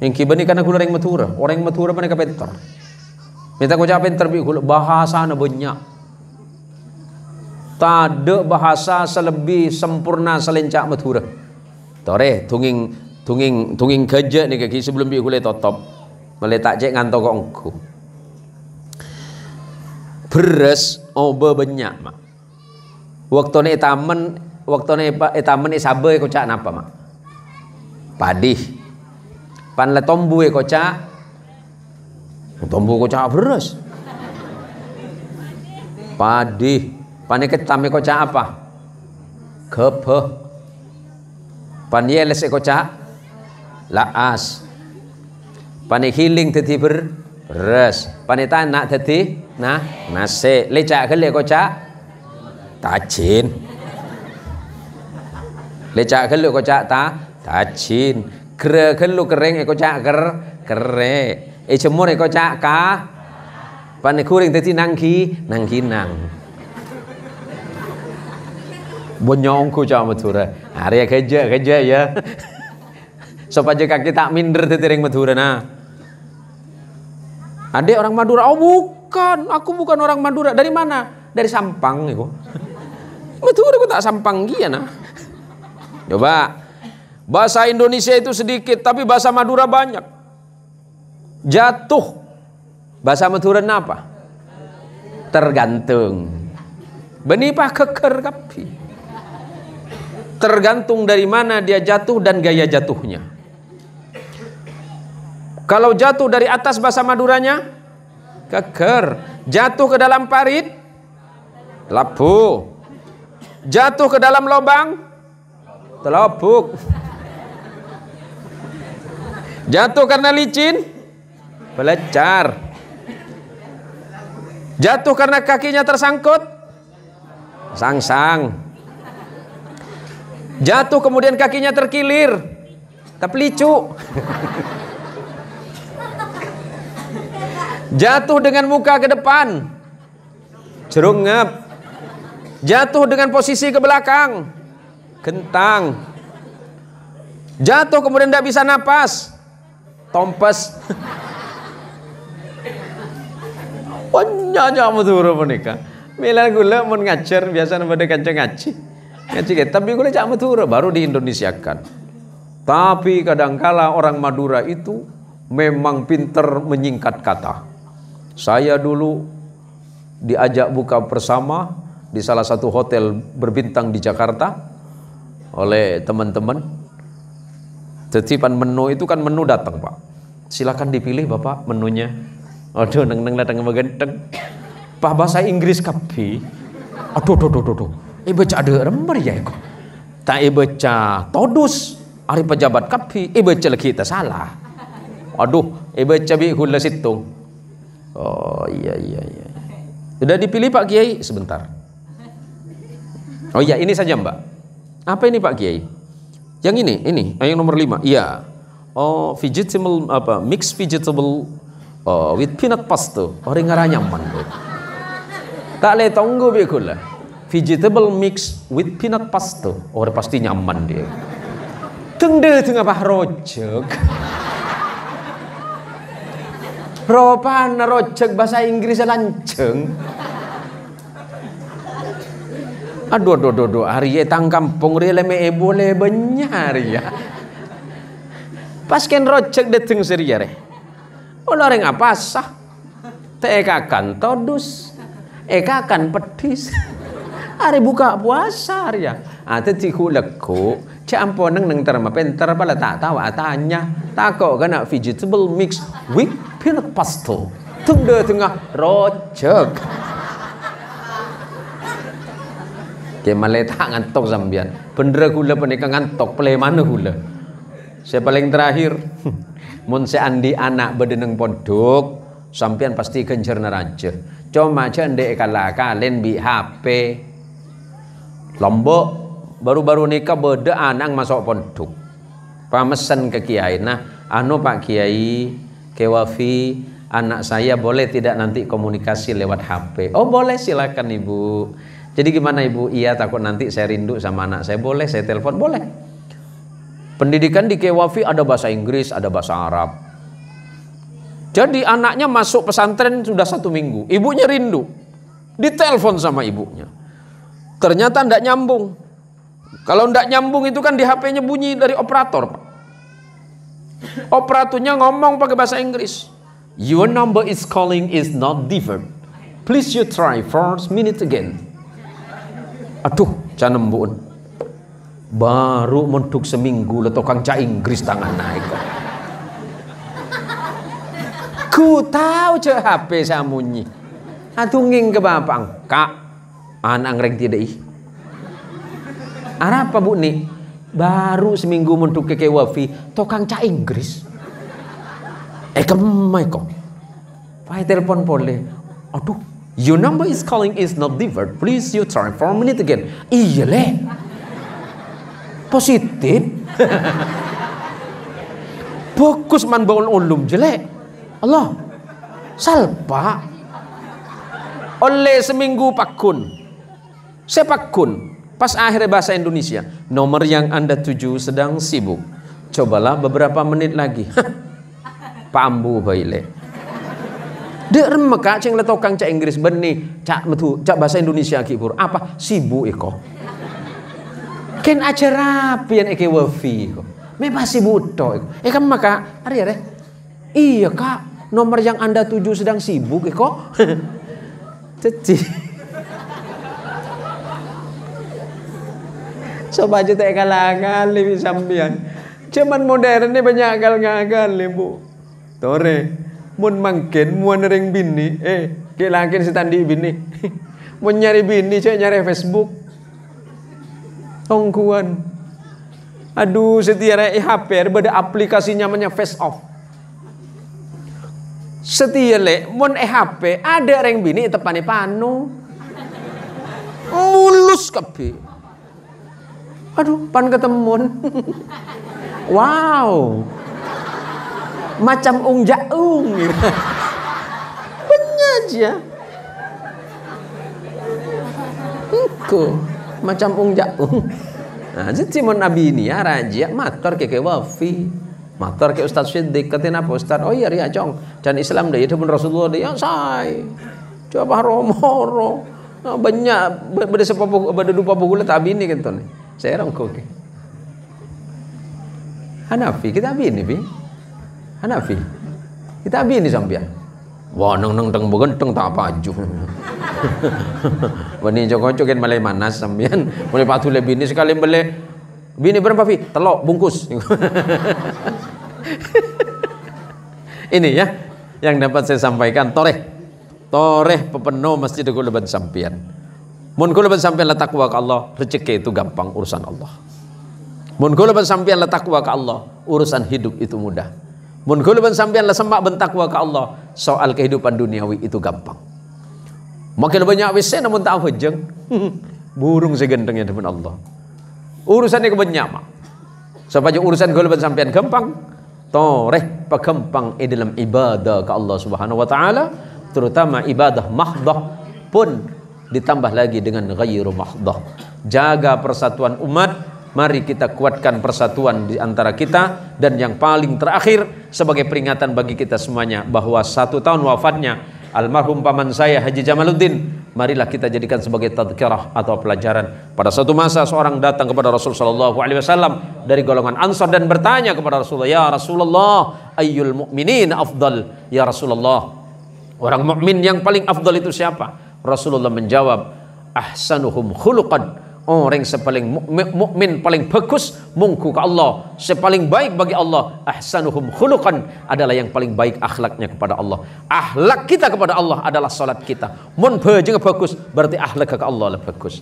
A: Yang kibani karena gula orang metur panik pintar. Minta ko cap pintar bi gula bahasa na banyak. Tade bahasa selebih sempurna selencak metur. Tore tunging kerja nih kaki sebelum bi gula totop. Meletak cek ngantok kok engku. Beres oba banyak mak. Waktune etamen isabe kocak napa mak? Padih. Pan le tombu kocak. Tombu kocak beres. Padih. Pane ketame kocak apa? Kepeh. Pan yeles kocak laas. Pane hiling teti Beres. Panita nak dadi nasi. Lecak gele kocak tajin. Lecak gele kocak tajin. Gere gelu kering kocak kere. Jemur kocak Pane kuring dadi nangkinang. Bonyong ku cak Madura. Hari kerja ya. Supaya kaki tak minder dadi ring Madura nah. Adik orang Madura. Oh bukan, aku bukan orang Madura. Dari mana? Dari Sampang iku. Madura ku tak Sampang kia nah. Coba. Bahasa Indonesia itu sedikit tapi bahasa Madura banyak. Jatuh. Bahasa Madura apa? Tergantung. Benipah keker kapi. Tergantung dari mana dia jatuh dan gaya jatuhnya. Kalau jatuh dari atas bahasa Maduranya keker. Jatuh ke dalam parit lapu. Jatuh ke dalam lubang telopuk. Jatuh karena licin belajar. Jatuh karena kakinya tersangkut sangsang. Jatuh kemudian kakinya terkilir tepelicu. Jatuh dengan muka ke depan jerungep. Jatuh dengan posisi ke belakang gentang. Jatuh kemudian tidak bisa napas tompes. Banyak Madura menikah. Mila gula mau ngajar biasa pada kancing ngaji. Tapi gula cak Madura baru di Indonesiakan. Tapi kadangkala orang Madura itu memang pinter menyingkat kata. Saya dulu diajak buka bersama di salah satu hotel berbintang di Jakarta oleh teman-teman. Titipan menu itu kan menu datang Pak. Silakan dipilih Bapak menunya. Aduh neng datang megenteng. Pak bahasa Inggris kapi. Aduh. Baca ada rembar ya kok. Tak baca todus. Ari pejabat kapi. Baca lagi kita salah. Aduh. Baca bi hula situng. Oh iya. Sudah dipilih Pak Kiai sebentar. Oh iya ini saja Mbak. Apa ini Pak Kiai? Yang ini yang nomor 5. Iya. Oh vegetable mixed vegetable with peanut pasta. Orang ngarang nyaman. Tak le tunggu be kula. Vegetable mix with peanut pasta. Orang pasti nyaman dia. Tengde tengah bah rojek. Ropan rojek bahasa Inggris lanceng. Aduh, hari tang kampung ria leme boleh benyar ya. Pas ken rojek deteng seria re. Orang apa sah? Tekakan todus, ekakan pedis. Hari buka puasa ya. Tadi ku leko, campur neng terma pentar pala tak tahu atanya. Takok kena vegetable mix with peanut pasta. Tengah rojek. Maleta ngantok sambian. Bener gula penika ngantok play mana gula. Saya paling terakhir. Mun seandi anak bedeneng pondok sampean pasti kencer neraja. Cuma cendek kalen bi HP. Lombok baru-baru nikah beda anak masuk pondok. Pamesan ke kiai. Nah, Pak Kiai, kewafi anak saya boleh tidak nanti komunikasi lewat HP? Oh boleh silakan Ibu. Jadi gimana Ibu? Iya takut nanti saya rindu sama anak saya. Boleh saya telepon? Boleh. Pendidikan di Kewafi ada bahasa Inggris, ada bahasa Arab. Jadi anaknya masuk pesantren sudah 1 minggu. Ibunya rindu. Ditelepon sama ibunya. Ternyata tidak nyambung. Kalau tidak nyambung itu kan di HP-nya bunyi dari operator. Operatornya ngomong pakai bahasa Inggris. Your number is calling is not different. Please you try 4 minutes again. Aduh, canembun. Baru mentuk seminggu le tukang ca Inggris tangan naik. Ku tahu ce HP samunyi. Atuh nging ke bapang. Kak, anak ngreng tidak ih. Apa Bu nih? Baru seminggu mentuk ke Kewafi tukang ca Inggris. Kemai kok. Pak telepon boleh. Aduh, your number is calling is not delivered. Please you try 4 minutes again. Iya le. Positif. Bagus man baul ulum jelek. Allah. Salpa. Oleh seminggu pakun. Saya pakun. Pas akhirnya bahasa Indonesia. Nomor yang Anda tuju sedang sibuk. Cobalah beberapa menit lagi. Pambu baile. Dek remeka ceng letokang cak Inggris benih cak metu cak bahasa Indonesia kibur apa sibuk iko ken acara pian eke wifi iko me sibuk to iko kan maka ari are iya kak nomor yang Anda tuju sedang sibuk iko ceci coba aja teh kalangan lebih sampean cuman modernnya banyak gal-gal bu tore mun mangken muan ring bini kelakin si tandi bini mun nyari bini saya nyari Facebook tongkuan aduh setiara HP ada aplikasinya namanya face off setia le mun HP ada ring bini tepane panu mulus kabeh aduh pan ketemun wow macam ung jaung gitu. Bener aja itu macam ung jaung nah jadi mon nabi ini ya raja mator ke wafi mator ke Ustaz Siddiq katin apa Ustaz oh iya ria cong dan Islam deh itu pun Rasulullah dia say coba romoro banyak beda sepapu beda dupa bugula tabi ini gitu nih saya orang koke Hanafi kita bini bi Hanafi kita bini sampean wah neng teng begenteng tak paju bani joko-jokin malai manas sampean mulai patu le bini sekali bini berapa fi telok bungkus ini ya yang dapat saya sampaikan toreh pepenuh masjid kula ban sampean mun kula ban sampean la takwa ka Allah rezeki itu gampang urusan Allah mun kula ban sampean la takwa ka Allah urusan hidup itu mudah. Mun kula ban sampean la semak bentakwa ka Allah soal kehidupan duniawi itu gampang. Makin banyak wis namun tak hujung. Burung segentengnya depan Allah. Urusannya kebanyak mak. Supaya urusan kula ban sampean gampang. Toreh pagampang dalam ibadah ka Allah Subhanahu wa taala, terutama ibadah mahdhah pun ditambah lagi dengan ghairu mahdhah. Jaga persatuan umat. Mari kita kuatkan persatuan di antara kita dan yang paling terakhir sebagai peringatan bagi kita semuanya bahwa 1 tahun wafatnya almarhum paman saya Haji Jamaluddin marilah kita jadikan sebagai tadhkirah atau pelajaran. Pada suatu masa seorang datang kepada Rasulullah SAW dari golongan Ansar dan bertanya kepada Rasulullah, ya Rasulullah ayyul mu'minin afdal, ya Rasulullah orang mukmin yang paling afdal itu siapa? Rasulullah menjawab ahsanuhum khuluqan, orang yang paling mukmin paling bagus mungku ke Allah, sepaling baik bagi Allah. Ahsanuhum khuluqan adalah yang paling baik akhlaknya kepada Allah. Akhlak kita kepada Allah adalah salat kita. Mun bejeng bagus berarti akhlak ke Allah lebih bagus.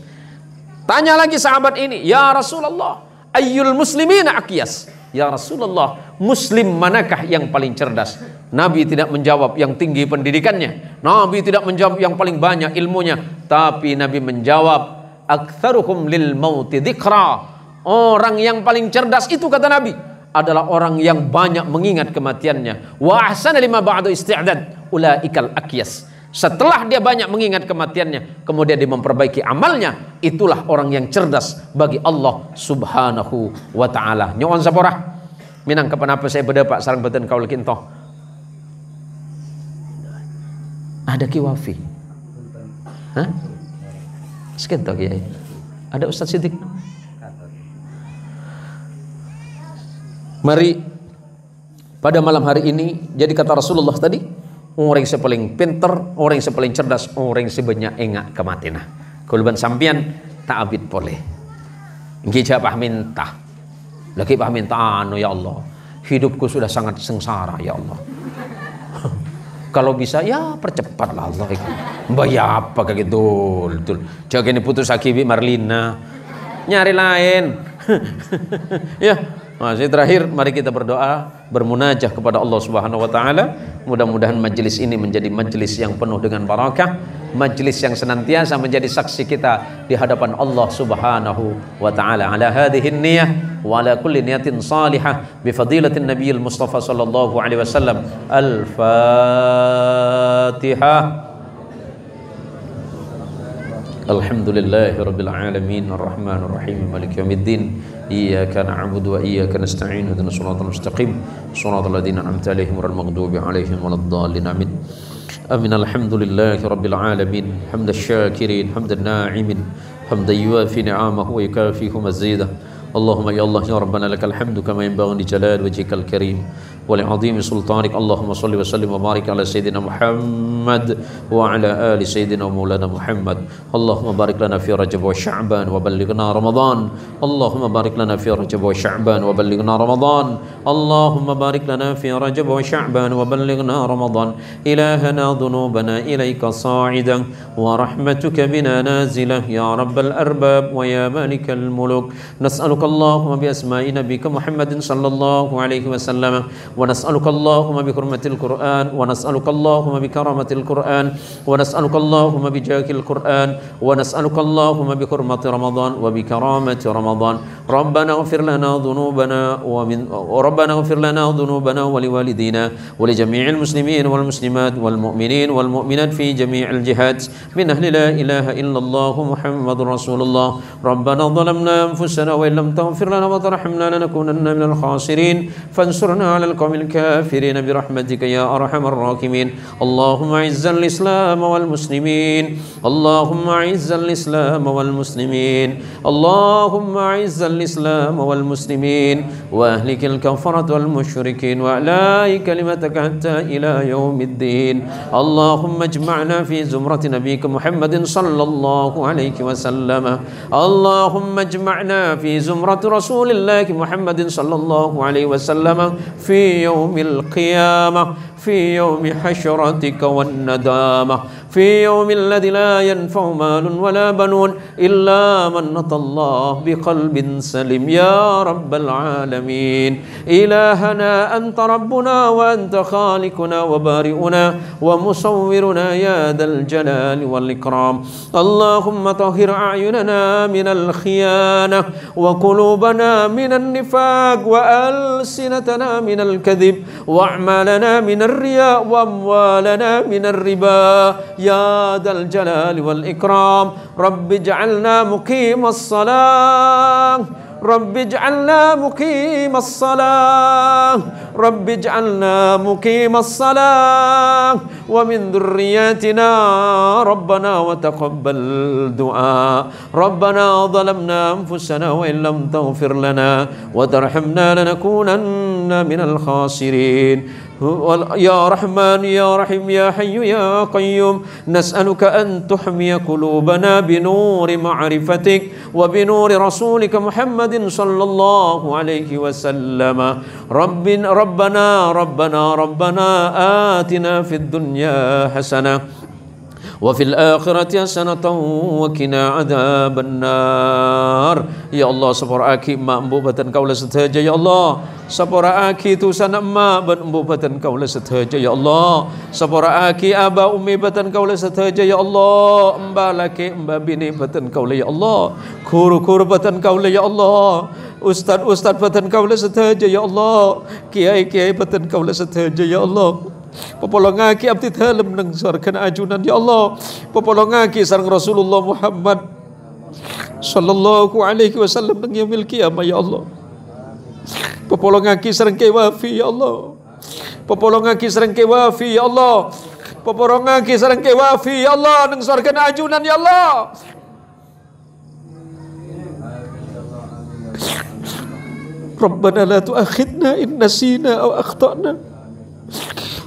A: Tanya lagi sahabat ini, ya Rasulullah ayyul muslimina aqyas, ya Rasulullah muslim manakah yang paling cerdas? Nabi tidak menjawab yang tinggi pendidikannya, Nabi tidak menjawab yang paling banyak ilmunya, tapi Nabi menjawab aktsaruhum lil mauti dzikra, orang yang paling cerdas itu kata Nabi adalah orang yang banyak mengingat kematiannya. Wa ahsana lima ba'du isti'dad ulaikal aqyas, setelah dia banyak mengingat kematiannya kemudian dia memperbaiki amalnya, itulah orang yang cerdas bagi Allah Subhanahu wa taala. Nyoon saporah minang kapanapa saya berdepak sareng beten kaul kinto ada kiwafi hah sekian toh kiai ada Ustaz Siddiq. Mari pada malam hari ini jadi kata Rasulullah tadi, orang yang paling pinter, orang yang paling cerdas, orang yang sebanyak enggak kematina. Kulban sampian tak abid boleh. Ngija pah minta. Lagi pah minta anu ya Allah. Hidupku sudah sangat sengsara ya Allah. Kalau bisa ya percepatlah Allah. Mbaya apa kayak gitu. Betul. Jaga ini putus akibi Marlina. Nyari lain. Ya, Masih terakhir, mari kita berdoa, bermunajah kepada Allah Subhanahu wa taala. Mudah-mudahan majelis ini menjadi majelis yang penuh dengan barakah, majelis yang senantiasa menjadi saksi kita di hadapan Allah Subhanahu wa taala. Ala hadhihi niyyah wa ala kulli niyatin salihah bi fadilatin nabiyil Mustafa sallallahu alaihi wasallam. Al-Fatihah. Alhamdulillahi rabbil alamin arrahmanir rahim maliki yaumiddin iyyaka na'budu wa iyyaka nasta'in ihdinas siratal mustaqim siratal ladzina an'amta 'alaihim ghairil maghdubi 'alaihim waladdallin amin. Amin. Alhamdulillahi rabbil alamin hamdasy syakirin hamdan na'imin hamdan yuwafi ni'amahu wa yukafi'u mazidah. Allahumma ya Allah ya Rabbana lakal hamdu kama yanbaghi li jalali wajhikal karim wa li 'azimi sultanik. Allahumma shalli wa sallim wa barik ala sayyidina Muhammad wa ala ali sayyidina maulana Muhammad. Allahumma barik lana fi Rajab wa Sya'ban wa ballighna Ramadan. Allahumma barik lana fi Rajab wa Sya'ban wa ballighna Ramadan. Allahumma barik lana fi Rajab wa Sya'ban wa ballighna Ramadan. Ilahana dhunubana ilayka sa'idan wa rahmatuka bina nazilah ya rabbal arbab wa ya malikal muluk. Nas'aluka Allahumma bi asma'i nabika Muhammadin sallallahu alaihi wasallam wa nas'aluka Allahumma bi hurmatil Qur'an wa nas'aluka Allahumma bi karamatil Qur'an wa nas'aluka Allahumma bi jahil Qur'an wa nas'aluka Allahumma bi hurmati Ramadan wa bi karamati Ramadan. Rabbana ighfir lana dhunubana Rabbana ighfir lana dhunubana wa liwalidina wa li jami'il muslimin wal muslimat wal mu'minin wal mu'minat fi jami'il jihad min ahli la ilaha illallah Muhammadur Rasulullah. Rabbana dhalamna anfusana wa illam taghfir lana wa tarhamna lanakunanna minal khasirin fansurna 'alal qawmil kafirin bi rahmatika ya arhamar rahimin. Allahumma 'izzal islam wal muslimin. Allahumma 'izzal islam wal muslimin. Allahumma 'izzal islam wal muslimin wa ahlikil kafarat wal musyrikin wa ala'i kalimataka hatta ila yaumiddin. Allahumma ijma'na fi zumrati nabiyyika Muhammadin sallallahu alaihi wasallam. Allahumma ijma'na fi zumrati rasulillahi Muhammadin sallallahu alaihi wasallam fi yaumil qiyamah fi yaumi hasyratika wan nadamah fi yaumil ladzi la yanfa'u malun wala banun illa man atallah biqalbin salim ya rabbal alamin. Ilahana anta rabbuna wa anta khaliquna wa bari'una wa musawwiruna ya dzal jalali wal ikram. Allahumma tahhir a'yunana minal khiyanah wa qulubana minan nifaq wa alsinatana minal kadhib wa a'malana minar riya wa amwalana minar riba ya dzal jalali wal ikram. Rabbi ij'alna muqimas salah Rabbi ij'alna muqimas salah Rabbi ij'alna muqimas salah wa min dhurriyyatina Rabbana wa taqabbal du'a. Rabbana zalamna anfusana wa in lam taghfir lana wa tarhamna lanakunanna minal khasirin. Ya Rahman ya Rahim ya Hayyu ya Qayyum nas'aluka an tuhmiya qulubana binuri ma'rifatik wa binuri rasulika Muhammadin sallallahu alaihi wasallam. Rabbana atina fid dunya hasanah wa fil akhirati hasanatan wa qina adzaban nar. Ya Allah, sapora aki mak embu batan kaula sedaja ya Allah. Sapora aki tu sana mak ban embu batan kaula sedaja ya Allah. Sapora aki aba ummi batan kaula sedaja ya Allah. Emba laki emba bini batan kaula ya Allah. Guru-guru batan kaula ya Allah. Ustaz batan kaula sedaja ya Allah. Kiai-kiai batan kaula sedaja ya Allah. Popolongaki abdi dalem nang surga ajunan ya Allah. Popolongaki sareng Rasulullah Muhammad sallallahu alaihi wasallam nang yaumil qiyamah ya Allah. Popolongaki sareng kewafi ya Allah. Popolongaki sareng kewafi ya Allah. Popolongaki sareng kewafi ya Allah nang surga ajunan ya Allah. Rabbana la tu'akhidna in nasina aw akhtana.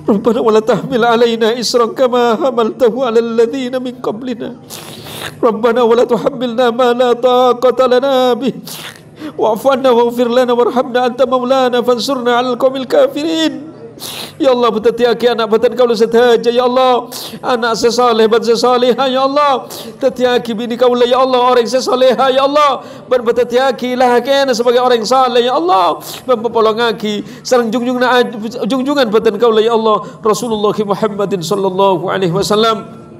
A: Rabbana wa la tahmil alaina isran kama hamaltahu ala alladhina min qablina. Rabbana wa la tuhammilna ma la taqata lana bih. Wa'fu 'anna waghfir lana warhamna anta maulana fansurna 'alal qaumil kafirin. Ya Allah betetiaki anak batan kaula setaja ya Allah, anak sesaleh ban sesaleha ya Allah, tetiaki bini kaula ya Allah orang sesaleha ya Allah, ban betetiaki lah kena sebagai orang saleh ya Allah, ban pepolongaki sareng jungjungan batan kaula ya Allah Rasulullah Muhammadin sallallahu alaihi wasallam.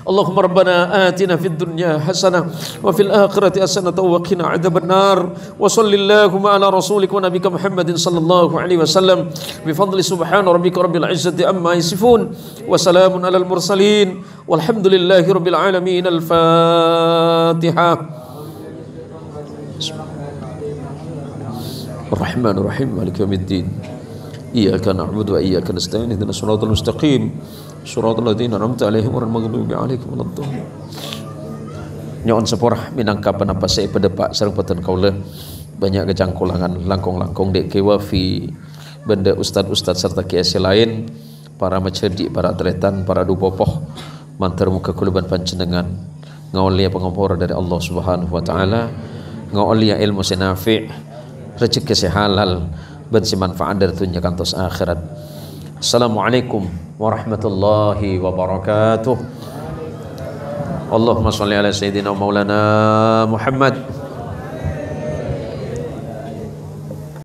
A: Allahumma rabbana atina fid dunya hasanah wa fil akhirati hasanah wa qina adzabannar wa sallallahu ala rasulika wa nabiyika Muhammadin sallallahu alaihi wasallam bi fadli subhana rabbika rabbil izzati amma yasifun wa salamun alal mursalin walhamdulillahi rabbil alamin. Al-Fatihah. Ar-Rahmanir Rahim maliki yaumiddin iyyaka na'budu wa iyyaka nasta'in ihdinas siratal mustaqim suratul ladzina an'amta 'alaihim ghairil maghdubi 'alaihim waladdallin. Nyon sepurah minangka panapa saya pedepak sareng peten kaula banyak kecangkulangan langkong-langkong dek kewafi benda ustad-ustad serta kiai lain, para macerdik, para atletan, para dupopoh mantar muka kuluban panjenengan ngaulia pengompor dari Allah Subhanahu wa taala, ngaulia ilmu sinafi, rezeki sehalal ben manfaat dari dunia kantos akhirat. Assalamualaikum warahmatullahi wabarakatuh. Allahumma sholli ala sayyidina maulana Muhammad